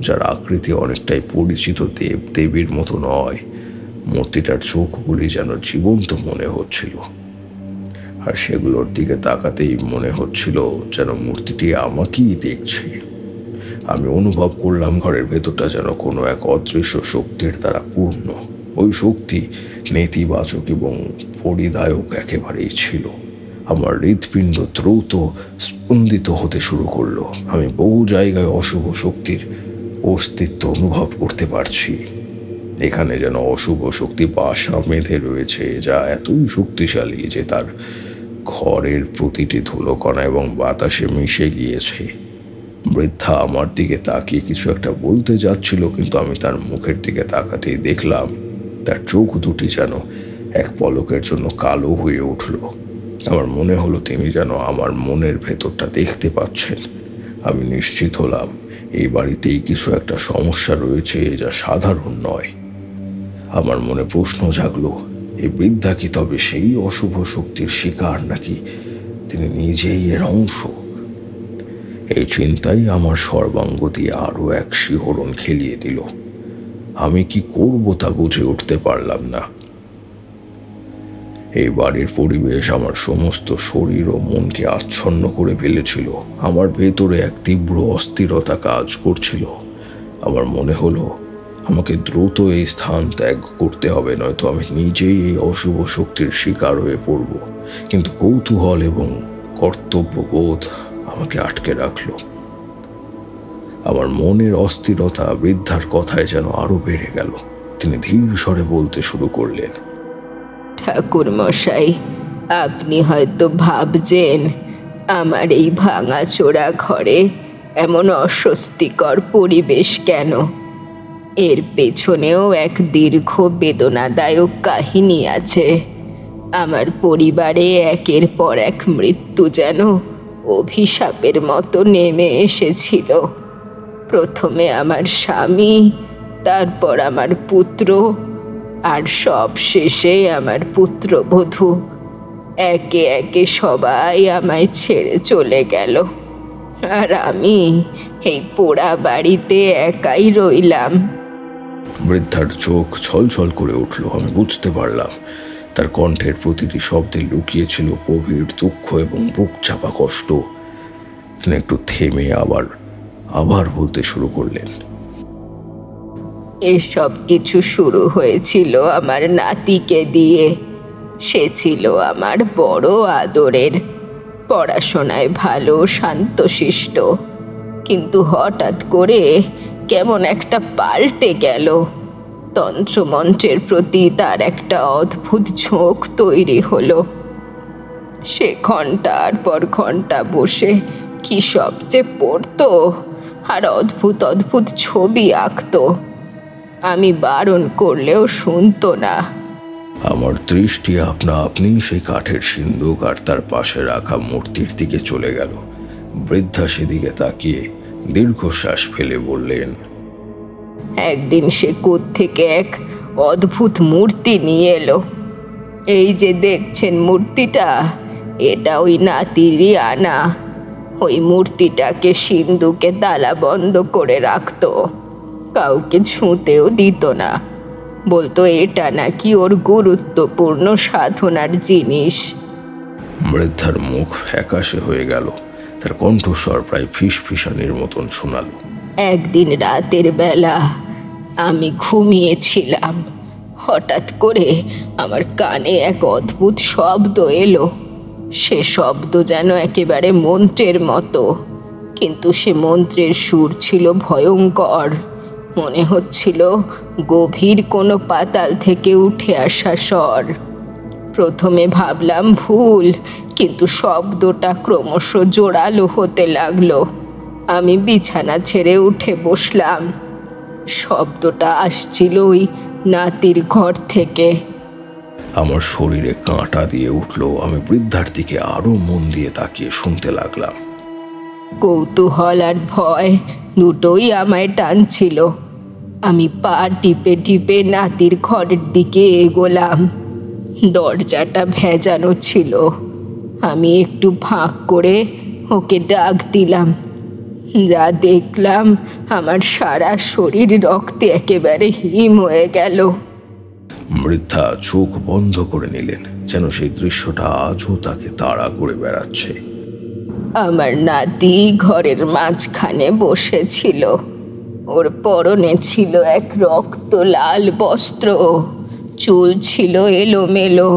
যার আকৃতি অনেকটাই পরিচিত দেব দেবীর মতো নয়। মূর্তিটার চোখগুলি যেন জীবন্ত মনে হচ্ছিল, আর সেগুলোর দিকে তাকাতেই মনে হচ্ছিল যেন মূর্তিটি আমাকেই দেখছে। আমি অনুভব করলাম ঘরের ভেতরটা যেন কোনো এক অদৃশ্য শক্তির দ্বারা পূর্ণ। ওই শক্তি নেতিবাচক এবং পরিদায়ক একেবারেই ছিল। আমার হৃৎপিণ্ড দ্রুত স্পন্দিত হতে শুরু করলো। আমি বহু জায়গায় অশুভ শক্তির অস্তিত্ব অনুভব করতে পারছি। এখানে যেন অশুভ শক্তি বাসা বেঁধে রয়েছে, যা এতই শক্তিশালী যে তার ঘরের প্রতিটি ধুলোকণা এবং বাতাসে মিশে গিয়েছে। বৃদ্ধা আমার দিকে তাকিয়ে কিছু একটা বলতে যাচ্ছিল, কিন্তু আমি তার মুখের দিকে তাকাতেই দেখলাম তার চোখ দুটি যেন এক পলকের জন্য কালো হয়ে উঠল। আমার মনে হলো তিনি যেন আমার মনের ভেতরটা দেখতে পাচ্ছেন। আমি নিশ্চিত হলাম এই বাড়িতেই কিছু একটা সমস্যা রয়েছে, যা সাধারণ নয়। আমার মনে প্রশ্ন জাগলো, এই বৃদ্ধা কি তবে সেই অশুভ শক্তির শিকার, নাকি তিনি নিজেই এর অংশ? এই চিন্তাই আমার সর্বাঙ্গ দিয়ে আরো এক শিহরণ খেলিয়ে দিল। আমি কি করব তা বুঝে উঠতে পারলাম না। এই বাড়ির পরিবেশ আমার সমস্ত শরীর ও মনকে আচ্ছন্ন করে ফেলেছিল। আমার ভেতরে এক তীব্র অস্থিরতা কাজ করছিল। আমার মনে হলো আমাকে দ্রুত এই স্থান ত্যাগ করতে হবে, নয়তো আমি নিজেই এই অশুভ শক্তির শিকার হয়ে পড়ব। কিন্তু কৌতূহল এবং কর্তব্যবোধ আমাকে আটকে রাখল। আমার মনের অস্থিরতা বৃদ্ধার কথায় যেন আরো বেড়ে গেল। তিনি ধীর স্বরে বলতে শুরু করলেন, ঠাকুর মশাই, আপনি হয়তো ভাবছেন আমার এই ভাঙাচোরা ঘরে এমন অস্বস্তিকর পরিবেশ কেন। এর পেছনেও এক দীর্ঘ বেদনাদায়ক কাহিনী আছে। আমার পরিবারে একের পর এক মৃত্যু যেন অভিশাপের মতো নেমে এসেছিল। প্রথমে আমার স্বামী, তারপর আমার পুত্র, আর সব শেষে আমার পুত্রবধূ। একে একে সবাই আমায় ছেড়ে চলে গেল, আর আমি এই পোড়া বাড়িতে একাই রইলাম। বৃদ্ধার চোখ ছলছল করে উঠল। আমি বুঝতে পারলাম তার কণ্ঠের প্রতিটি শব্দে লুকিয়েছিল গভীর দুঃখ এবং বুক চাপা কষ্ট। তিনি একটু থেমে আবার বলতে শুরু করলেন, এসব কিছু শুরু হয়েছিল আমার নাতিকে দিয়ে। সে ছিল আমার বড় আদরের, পড়াশোনায় ভালো, শান্তশিষ্ট, কিন্তু হঠাৎ করে কেমন একটা পাল্টে গেল। তন্ত্রমন্ত্রের প্রতি তার একটা অদ্ভুত ঝোঁক তৈরি হলো। সে ঘন্টার পর ঘন্টা বসে কি সব যে পড়তো, আর অদ্ভুত অদ্ভুত ছবি আঁকতো। আমি বারণ করলেও শুনতো না। আমার দৃষ্টি আপনি সেই কাঠের সিন্দুক আর তার পাশে রাখা মূর্তির দিকে চলে গেল। বৃদ্ধা সেদিকে তাকিয়ে দীর্ঘশ্বাস ফেলে বললেন, একদিন সে কোত্থেকে এক অদ্ভুত মূর্তি নিয়ে এলো। এই যে দেখছেন মূর্তিটা, এটা ওই নাতিরই আনা। ওই মূর্তিটাকে সিন্ধুকে তালা বন্ধ করে রাখতো, কাউকে ছুঁতেও দিত না। বলতো এটা নাকি ওর গুরুত্বপূর্ণ সাধনার জিনিস। বৃদ্ধার মুখ ফ্যাকাশে হয়ে গেল, তার কণ্ঠস্বর প্রায় ফিসফিসানির মতন শোনালো। একদিন রাতের বেলা আমি ঘুমিয়েছিলাম, হঠাৎ করে আমার কানে এক অদ্ভুত শব্দ এলো। সে শব্দ যেন একেবারে মন্ত্রের মতো, কিন্তু সে মন্ত্রের সুর ছিল ভয়ঙ্কর। মনে হচ্ছিল গভীর কোনো পাতাল থেকে উঠে আসা স্বর। প্রথমে ভাবলাম ভুল, কিন্তু শব্দটা ক্রমশ জোরালো হতে লাগলো। আমি বিছানা ছেড়ে উঠে বসলাম। শব্দটা আসছিল ওই নাতির ঘর থেকে। আমার শরীরে কাঁটা দিয়ে উঠলো। আমি বৃদ্ধার দিকে আরো মন দিয়ে তাকিয়ে শুনতে লাগলাম। কৌতূহল আর ভয় দুটোই আমায় টানছিল। আমি পা টিপে টিপে নাতির ঘরের দিকে এগোলাম। দরজাটা ভেজানো ছিল। আমি একটু ফাঁক করে ওকে ডাক দিলাম। যা দেখলাম, আমার সারা শরীর রক্তে একেবারে হিম হয়ে গেল। বৃদ্ধা চোখ বন্ধ করে নিলেন, যেন সেই দৃশ্যটা আজও তাকে তাড়া করে বেড়াচ্ছে। আমার নাতি ঘরের মাঝখানে বসেছিল। ওর পরনে ছিল এক রক্ত লাল বস্ত্র, চুল ছিল এলোমেলো,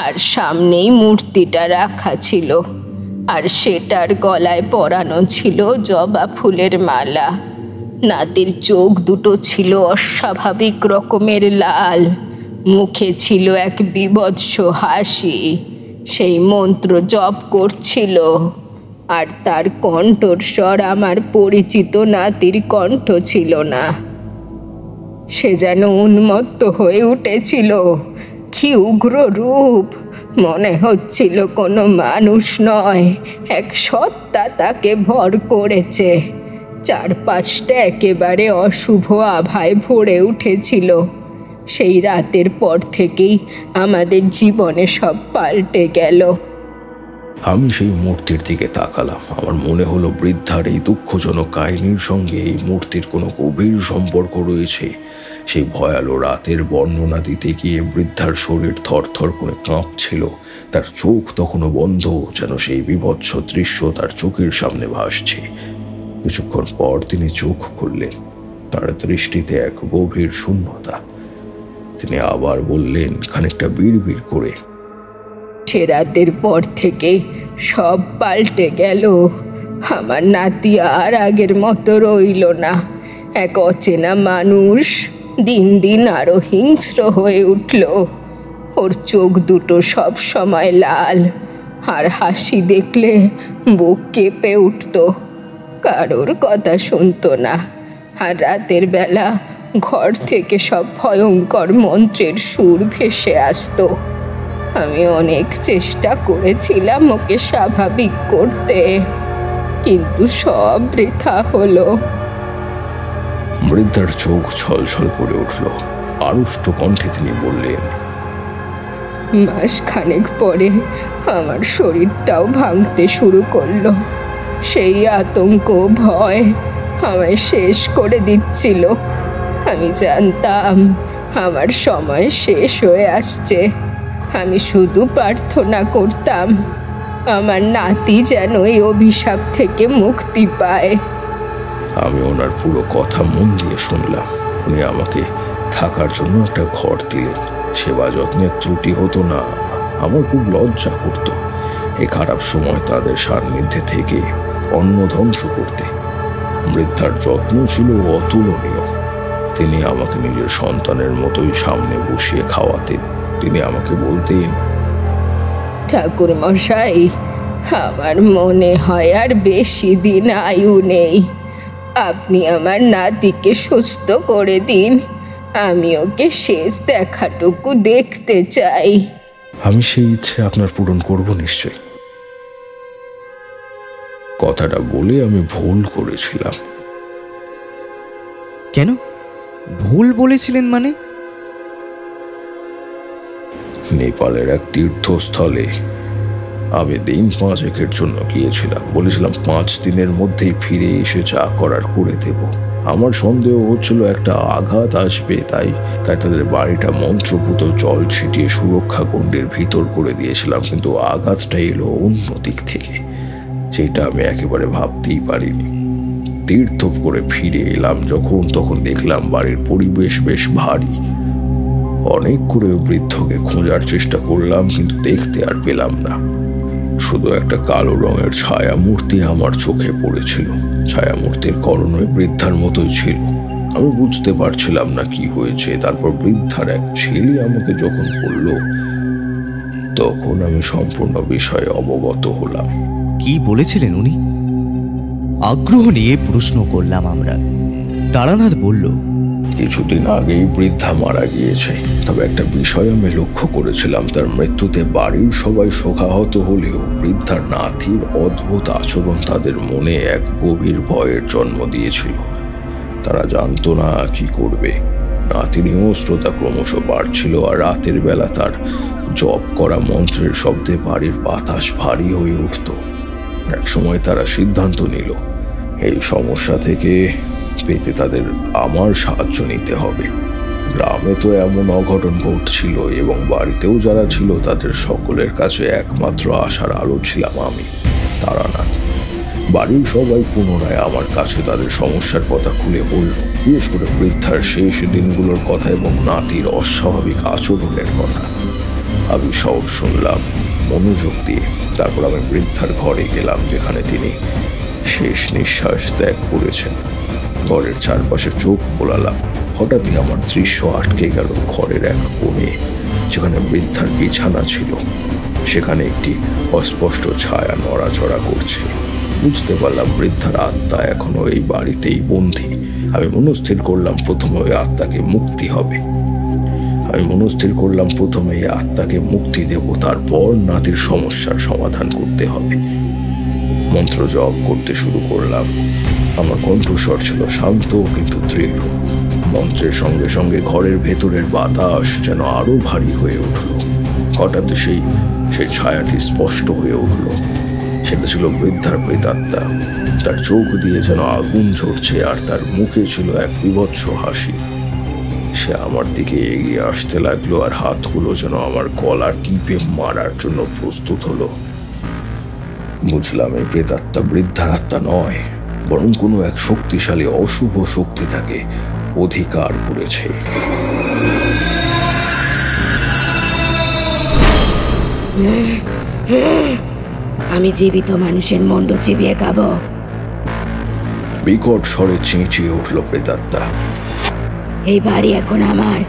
আর সামনেই মূর্তিটা রাখা ছিল, আর সেটার গলায় পরানো ছিল জবা ফুলের মালা। নাতির চোখ দুটো ছিল অস্বাভাবিক রকমের লাল, মুখে ছিল এক বীভৎস হাসি। সেই মন্ত্র জপ করছিল, আর তার কণ্ঠস্বর আমার পরিচিত নাতির কণ্ঠ ছিল না। সে যেন উন্মত্ত হয়ে উঠেছিল। কি উগ্র রূপ! মনে হচ্ছিল কোনো মানুষ নয়, এক সত্তা তাকে ভর করেছে। চারপাশটা একেবারে অশুভ আভায় ভরে উঠেছিল। সেই রাতের পর থেকেই আমাদের জীবনে সব পাল্টে গেল। আমি সেই মূর্তির দিকে তাকালাম। আমার মনে হলো বৃদ্ধার এই দুঃখজনক কাহিনীর সঙ্গে এই মূর্তির কোনো গভীর সম্পর্ক রয়েছে। সেই ভয়ালো রাতের বর্ণনা দিতে গিয়ে বৃদ্ধার শরীর থরথর করে কাঁপছিল। তার চোখ তখনও বন্ধ, যেন সেই বীভৎস দৃশ্য তার চোখের সামনে ভাসছে। কিছুক্ষণ পর তিনি চোখ খুললেন। তার দৃষ্টিতে এক গভীর শূন্যতা। তিনি আবার বললেন খানিকটা বিড়বিড় করে, সে রাতের পর থেকে সব পাল্টে গেল। আমার নাতি আর আগের মতো রইল না। এক অচেনা মানুষ দিন দিন আরো হিংস্র হয়ে উঠল। ওর চোখ দুটো সব সময় লাল, আর হাসি দেখলে বুক কেঁপে উঠত। কারোর কথা শুনতো না, আর রাতের বেলা ঘর থেকে সব ভয়ঙ্কর মন্ত্রের সুর ভেসে আসতো। আমি অনেক চেষ্টা করেছিলাম ওকে স্বাভাবিক করতে, কিন্তু সব বৃথা হলো। বৃদ্ধার চোখ ছলছল করে উঠল। আড়ষ্ট কণ্ঠে তিনি বললেন, মাসখানেক পরে আমার শরীরটাও ভাঙতে শুরু করলো। সেই আতঙ্ক ভয় আমায় শেষ করে দিচ্ছিল। আমি জানতাম আমার সময় শেষ হয়ে আসছে। আমি শুধু প্রার্থনা করতাম আমার নাতি যেন এই অভিশাপ থেকে মুক্তি পায়। আমি ওনার পুরো কথা মন দিয়ে শুনলাম। উনি আমাকে থাকার জন্য একটা ঘর দিলেন। সেবা যত্নের ত্রুটি হতো না। আমার খুব লজ্জা করতো এই খারাপ সময় তাদের সান্নিধ্যে থেকে অন্ন ধ্বংস করতে। বৃদ্ধার যত্ন ছিল অতুলনীয়। তিনি আমাকে নিজের সন্তানের মতোই সামনে বসিয়ে খাওয়াতেন। তিনি আমাকে বলতেন, ঠাকুর মশাই, আমার মনে হয় আর বেশি দিন আয়ু নেই। আপনি আমার নাতিকে সুস্থ করে দিন। আমি ওকে শেষ দেখাটুকু দেখতে চাই। আমি সেই ইচ্ছে আপনার পূরণ করব নিশ্চয়। কথাটা বলে আমি ভুল করেছিলাম। কেন ভুল বলেছিলেন মানে? নেপালের এক তীর্থস্থলে আমি দিন 5 জন্য গিয়েছিলাম। বলেছিলাম 5 দিনের মধ্যেই ফিরে এসে যা করার করে দেব। আমার সন্দেহ হচ্ছিল একটা আঘাত আসবে, তাই তাদের বাড়িটা মন্ত্রপুত জল ছিটিয়ে সুরক্ষা গণ্ডের ভিতর করে দিয়েছিলাম, কিন্তু আঘাতটা এলো অন্য দিক থেকে, যেটা আমি একেবারে ভাবতেই পারিনি। তীর্থ করে ফিরে এলাম যখন, তখন দেখলাম বাড়ির পরিবেশ বেশ ভারী। অনেক করে বৃদ্ধকে খোঁজার চেষ্টা করলাম, কিন্তু দেখতে আর পেলাম না। শুধু একটা কালো রঙের ছায়া মূর্তি আমার চোখে পড়েছিল। ছায়ামূর্তির করণে বৃদ্ধার মতোই ছিল। আমি বুঝতে পারছিলাম না কি হয়েছে। তারপর বৃদ্ধার এক ছেলে আমাকে যখন বলল, তখন আমি সম্পূর্ণ বিষয়ে অবগত হলাম। কি বলেছিলেন উনি? আগ্রহ নিয়ে প্রশ্ন করলাম আমরা। তারানাথ বলল, কিছুদিন আগেই বৃদ্ধা মারা গিয়েছে, তবে একটা বিষয় আমি লক্ষ্য করেছিলাম, তার মৃত্যুতে বাড়ির সবাই শোকাহত হলেও বৃদ্ধার নাতির অদ্ভুত আচরণ তাদের মনে এক গভীর ভয়ের জন্ম দিয়েছিল। তারা জানতো না কি করবে। নাতির হিংস্রতা ক্রমশ বাড়ছিল, আর রাতের বেলা তার জপ করা মন্ত্রের শব্দে বাড়ির বাতাস ভারী হয়ে উঠত। একসময় তারা সিদ্ধান্ত নিল, এই সমস্যা থেকে পেতে তাদের আমার সাহায্য নিতে হবে। গ্রামে তো এমন অঘটন ঘটছিল, এবং বাড়িতেও যারা ছিল তাদের সকলের কাছে একমাত্র আশার আলো ছিলাম আমি, তারানাথ। বাড়ির সবাই পুনরায় আমার কাছে তাদের সমস্যার কথা খুলে বলল, বিশেষ করে বৃদ্ধার শেষ দিনগুলোর কথা এবং নাতির অস্বাভাবিক আচরণের কথা। আমি সব শুনলাম মনোযোগ দিয়ে। তারপর আমি বৃদ্ধার ঘরে গেলাম, যেখানে তিনি শেষ নিঃশ্বাস ত্যাগ করেছেন। ঘরের চারপাশে চোখ বোলালাম। হঠাৎই আমার দৃশ্য আটকে গেল ঘরের এক কোণে, যেখানে বৃদ্ধার বিছানা ছিল। সেখানে একটি অস্পষ্ট ছায়া নড়াচড়া করছে। বুঝতে পারলাম বৃদ্ধার আত্মা এখনো এই বাড়িতেই বন্দী। আমি মনস্থির করলাম প্রথমে ওই আত্মাকে মুক্তি দেব, তারপর নাতির সমস্যার সমাধান করতে হবে। মন্ত্র জপ করতে শুরু করলাম। আমার কণ্ঠস্বর ছিল শান্ত কিন্তু দৃঢ়। মন্ত্রের সঙ্গে সঙ্গে ঘরের ভেতরের বাতাস যেন আরো ভারী হয়ে উঠল। হঠাৎ সেই ছায়াটি স্পষ্ট হয়ে উঠল। সেটা ছিল বৃদ্ধার প্রেতাত্মা। তার চোখ দিয়ে যেন আগুন ঝরছে, আর তার মুখে ছিল এক বিভৎস হাসি। সে আমার দিকে এগিয়ে আসতে লাগলো, আর হাতগুলো যেন আমার গলা টিপে মারার জন্য প্রস্তুত হলো। বুঝলাম এই প্রেতাত্মা বৃদ্ধার আত্মা নয়, বরং কোনো এক শক্তিশালী অশুভ শক্তি তাকে অধিকার করেছে। আমি জীবিত মানুষের মন্ড চিবিয়ে খাবো। বিকট স্বরে চেঁচিয়ে উঠল প্রেতাত্মা। এই বাড়ি এখন আমার,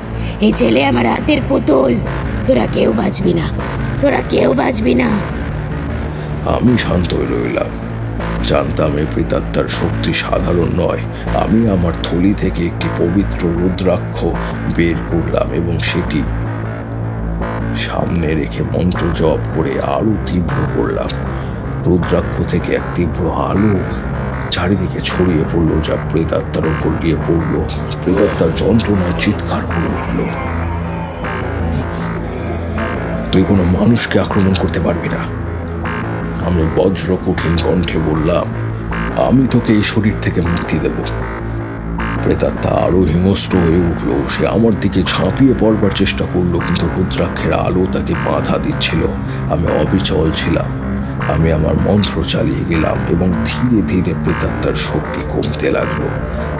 এই ছেলে আমার হাতের পুতুল। তোরা কেউ বাঁচবি না। আমি শান্ত রইলাম। জানতাম এই প্রেতাত্মার শক্তি সাধারণ নয়। আমি আমার থলি থেকে একটি পবিত্র রুদ্রাক্ষ বের করলাম এবং সেটি সামনে রেখে মন্ত্র জপ করে আরো তীব্র করলাম। রুদ্রাক্ষ থেকে এক তীব্র আলো চারিদিকে ছড়িয়ে পড়ল, যা প্রেতাত্মার উপর গিয়ে পড়ল। প্রেতাত্মার যন্ত্রণায় চিৎকার করে উঠল, তুই কোনো মানুষকে আক্রমণ করতে পারবি না। আমি বজ্র কঠিন কণ্ঠে বললাম, আমি তোকে এই শরীর থেকে মুক্তি দেব। প্রেতাত্মা আরো হিংস্র হয়ে উঠল। সে আমার দিকে ঝাঁপিয়ে পড়বার চেষ্টা করলো, কিন্তু রুদ্রাক্ষের আলো তাকে বাধা দিচ্ছিল। আমি অবিচল ছিলাম। আমি আমার মন্ত্র চালিয়ে গেলাম এবং ধীরে ধীরে প্রেতাত্মার শক্তি কমতে লাগলো।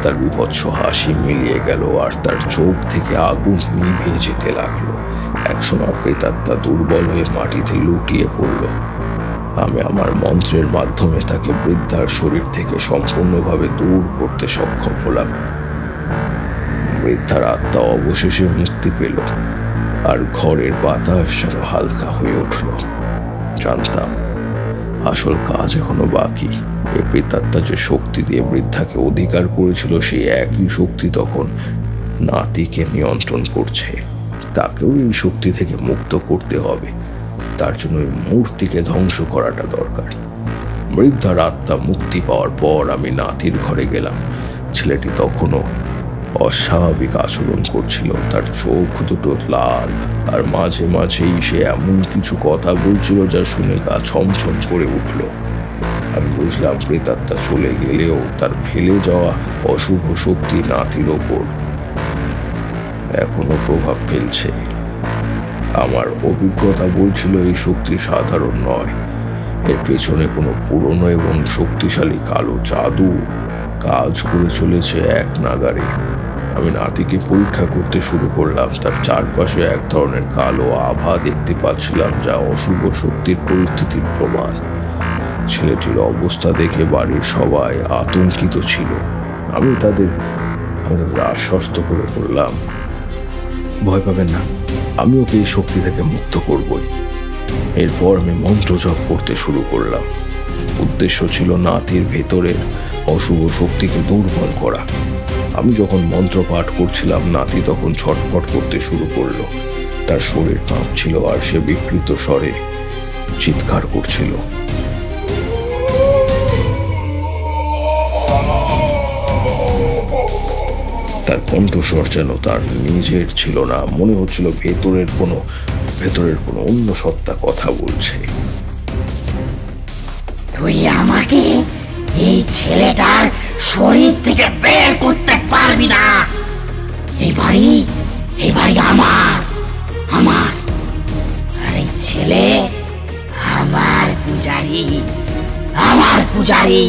তার বিভৎস হাসি মিলিয়ে গেল, আর তার চোখ থেকে আগুন নিভে যেতে লাগলো। একসময় প্রেতাত্মা দুর্বল হয়ে মাটিতে লুটিয়ে পড়ল। আমি আমার মন্ত্রের মাধ্যমে তাকে বৃদ্ধার শরীর থেকে সম্পূর্ণভাবে দূর করতে সক্ষম হলাম। বৃদ্ধার আত্মা অবশেষে মুক্তি পেল, আর ঘরের বাতাস যেন হালকা হয়ে উঠল। জানতাম আসল কাজ এখনো বাকি। এই প্রেতাত্মা যে শক্তি দিয়ে বৃদ্ধাকে অধিকার করেছিল, সেই একই শক্তি তখন নাতিকে নিয়ন্ত্রণ করছে। তাকেও এই শক্তি থেকে মুক্ত করতে হবে। তার জন্য ওই মূর্তিকে ধ্বংস করাটা দরকার। বৃদ্ধার আত্মা মুক্তি পাওয়ার পর আমি নাতির ঘরে গেলাম। ছেলেটি তখনও অস্বাভাবিক আচরণ করছিল। তার চোখ দুটো লাল, আর মাঝে মাঝেই সে এমন কিছু কথা বলছিল যা শুনে গা ছমছম করে উঠল। আমি বুঝলাম প্রেতাত্মা চলে গেলেও তার ফেলে যাওয়া অশুভ শক্তি নাতির ওপর এখনো প্রভাব ফেলছে। আমার অভিজ্ঞতা বলছিল এই শক্তি সাধারণ নয়, এর পেছনে কোনো পুরনো এবং শক্তিশালী কালো জাদু কাজ করে চলেছে এক নাগারে। আমি নাতিকে পরীক্ষা করতে শুরু করলাম। তার চারপাশে এক ধরনের কালো আভা দেখতে পাচ্ছিলাম, যা অশুভ শক্তির পরিস্থিতির প্রমাণ। ছেলেটির অবস্থা দেখে বাড়ির সবাই আতঙ্কিত ছিল। আমি তাদের আশ্বস্ত করে বললাম, ভয় পাবেন না, আমি ওকে এই শক্তি থেকে মুক্ত করবই। এরপর আমি মন্ত্র জপ করতে শুরু করলাম। উদ্দেশ্য ছিল নাতির ভেতরের অশুভ শক্তিকে দুর্বল করা। আমি যখন মন্ত্র পাঠ করছিলাম, নাতি তখন ছটফট করতে শুরু করলো। তার শরীর কাঁপছিল আর সে বিকৃত স্বরে চিৎকার করছিল। তার কণ্ঠস্বর যেন তার নিজের ছিল না, মনে হচ্ছিল ভেতরের কোনো অন্য সত্তা কথা বলছে। তুই আমাকে এই ছেলেটার শরীর থেকে বের করতে পারবি না। এই বাড়ি আমার, আর এই ছেলে আমার পূজারি।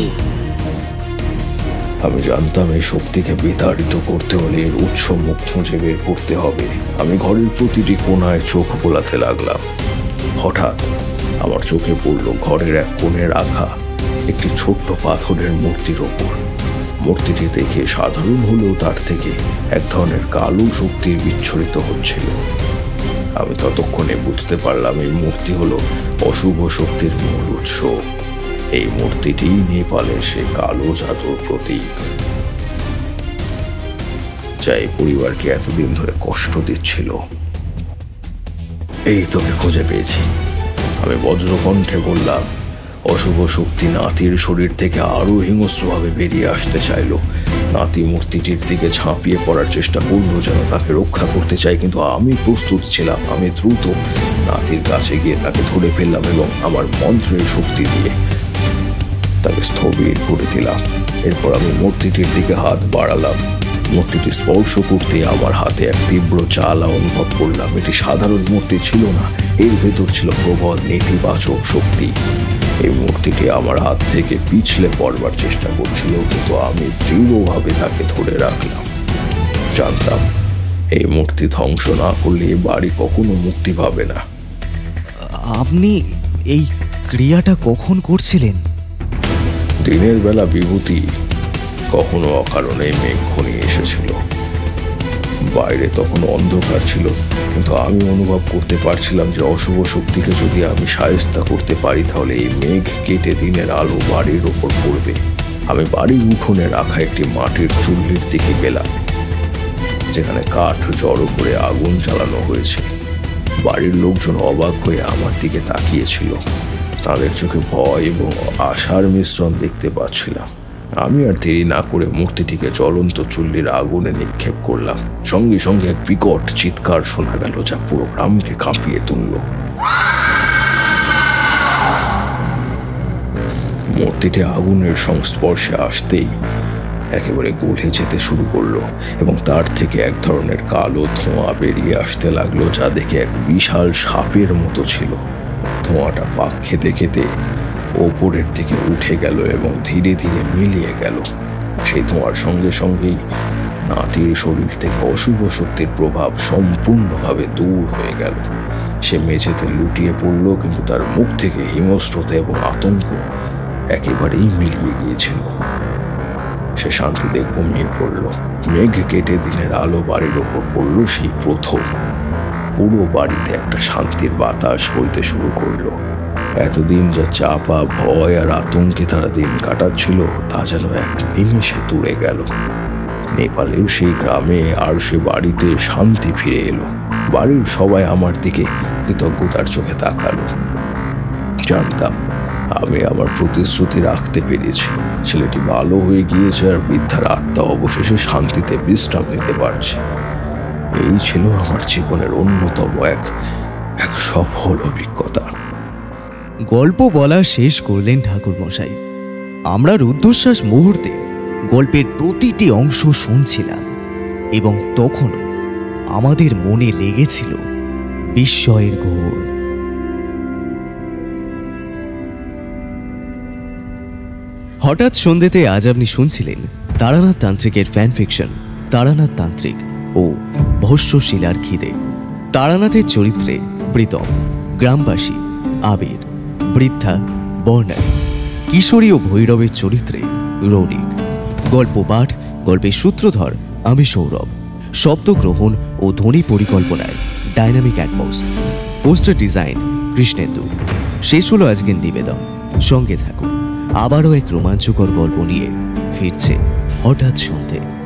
আমি জানতাম এই শক্তিকে বিতাড়িত করতে হলে এর উৎস মুখ খুঁজে বের করতে হবে। আমি ঘরের প্রতিটি কোণায় চোখ বোলাতে লাগলাম। হঠাৎ আমার চোখে পড়ল ঘরের এক কোণে রাখা একটি ছোট্ট পাথরের মূর্তির ওপর। মূর্তিটি দেখে সাধারণ হলেও তার থেকে এক ধরনের কালো শক্তির বিচ্ছুরিত হচ্ছিল। আমি ততক্ষণে বুঝতে পারলাম এই মূর্তি হলো অশুভ শক্তির মূল উৎস। এই মূর্তিটি নেপালের সে কালো জাদুর প্রতীক, যা এই পরিবারকে এতদিন ধরে কষ্ট দিচ্ছিল। এই তোকে খুঁজে পেয়েছি, আমি বজ্রকণ্ঠে বললাম। অশুভ শক্তি নাতির শরীর থেকে আরো হিংস্রভাবে বেরিয়ে আসতে চাইল। নাতি মূর্তিটির দিকে ঝাঁপিয়ে পড়ার চেষ্টা করল, যেন তাকে রক্ষা করতে চাই, কিন্তু আমি প্রস্তুত ছিলাম। আমি দ্রুত নাতির কাছে গিয়ে তাকে ধরে ফেললাম এবং আমার মন্ত্রের শক্তি দিয়ে তাকে স্থবির করে দিলাম। এরপর আমি মূর্তিটির দিকে হাত বাড়ালাম। মূর্তিটি স্পর্শ করতে আমার হাতে এক তীব্র জ্বালা অনুভব করলাম। এটি সাধারণ মূর্তি ছিল না, এর ভেতর ছিল প্রবল নেতিবাচক শক্তি। এই মূর্তিটি আমার হাত থেকে পিছলে পড়বার চেষ্টা করছিল, কিন্তু আমি দৃঢ়ভাবে তাকে ধরে রাখলাম। জানতাম এই মূর্তি ধ্বংস না করলে এই বাড়ি কখনো মুক্তি পাবে না। আপনি এই ক্রিয়াটা কখন করছিলেন? দিনের বেলা বিভূতি কখনো অকারণে মেঘ ঘনিয়ে এসেছিল। বাইরে তখন অন্ধকার ছিল, কিন্তু আমি অনুভব করতে পারছিলাম যে অশুভ শক্তিকে যদি আমি শায়েস্তা করতে পারি, তাহলে এই মেঘ কেটে দিনের আলো বাড়ির ওপর পড়বে। আমি বাড়ির উঠোনে রাখা একটি মাটির চুল্লির দিকে গেলাম, যেখানে কাঠ জড়ো করে আগুন জ্বালানো হয়েছে। বাড়ির লোকজন অবাক হয়ে আমার দিকে তাকিয়েছিল। তাদের চোখে ভয় এবং আশার মিশ্রণ দেখতে পাচ্ছিলাম। আমি আর দেরি না করে মূর্তিটিকে জ্বলন্ত চুল্লির আগুনে নিক্ষেপ করলাম। সঙ্গে সঙ্গে এক বিকট চিৎকার শোনা গেল, যা পুরো গ্রামকে কাঁপিয়ে তুলল। মূর্তিটি আগুনের সংস্পর্শে আসতেই একেবারে গলে যেতে শুরু করলো এবং তার থেকে এক ধরনের কালো ধোঁয়া বেরিয়ে আসতে লাগলো, যা দেখে এক বিশাল সাপের মতো ছিল। ধোঁয়াটা পাক খেতে খেতে ওপরের দিকে উঠে গেল এবং ধীরে ধীরে মিলিয়ে গেল। সেই ধোঁয়ার সঙ্গে সঙ্গেই নাতির শরীর থেকে অশুভ শক্তির প্রভাব সম্পূর্ণভাবে দূর হয়ে গেল। সে মেঝেতে লুটিয়ে পড়ল, কিন্তু তার মুখ থেকে হিংস্রতা এবং আতঙ্ক একেবারেই মিলিয়ে গিয়েছিল। সে শান্তিতে ঘুমিয়ে পড়ল। মেঘ কেটে দিনের আলো বাড়ির ওপর পড়ল। সেই প্রথম পুরো বাড়িতে একটা শান্তির বাতাস বইতে শুরু করলো। এতদিন যা চাপা ভয় আর আতঙ্কে তারা দিন কাটাচ্ছিল, তা যেন এক নিমেষে দূরে গেল। নেপালের সেই গ্রামে আর সে বাড়িতে শান্তি ফিরে এলো। বাড়ির সবাই আমার দিকে কৃতজ্ঞতার চোখে তাকালো। জানতাম আমি আমার প্রতিশ্রুতি রাখতে পেরেছি। ছেলেটি ভালো হয়ে গিয়েছে আর বৃদ্ধার আত্মা অবশেষে শান্তিতে বিশ্রাম নিতে পারছে। এই ছিল আমার জীবনের অন্যতম এক সফল অভিজ্ঞতা। গল্প বলা শেষ করলেন ঠাকুরমশাই। আমরা রুদ্ধশ্বাস মুহূর্তে গল্পের প্রতিটি অংশ শুনছিলাম এবং তখনও আমাদের মনে লেগেছিল বিস্ময়ের ঘোর। হঠাৎ সন্ধ্যেতে আজ আপনি শুনছিলেন তারানাথ তান্ত্রিকের ফ্যান ফিকশন তারানাথ তান্ত্রিক ও ভস্যশিলার খিদে। তারানাথের চরিত্রে প্রীতম, গ্রামবাসী আবির, বৃদ্ধা বর্ণা, কিশোরী ও ভৈরবের চরিত্রে রৌনিক। গল্প পাঠ, গল্পের সূত্রধর আমি সৌরভ। শব্দগ্রহণ ও ধ্বনি পরিকল্পনায় dynamic atoms. Poster design Krishnendu. শেষ হলো আজকের নিবেদন। সঙ্গে থাকুন, আবারও এক রোমাঞ্চকর গল্প নিয়ে ফিরছে হঠাৎ সন্ধ্যে।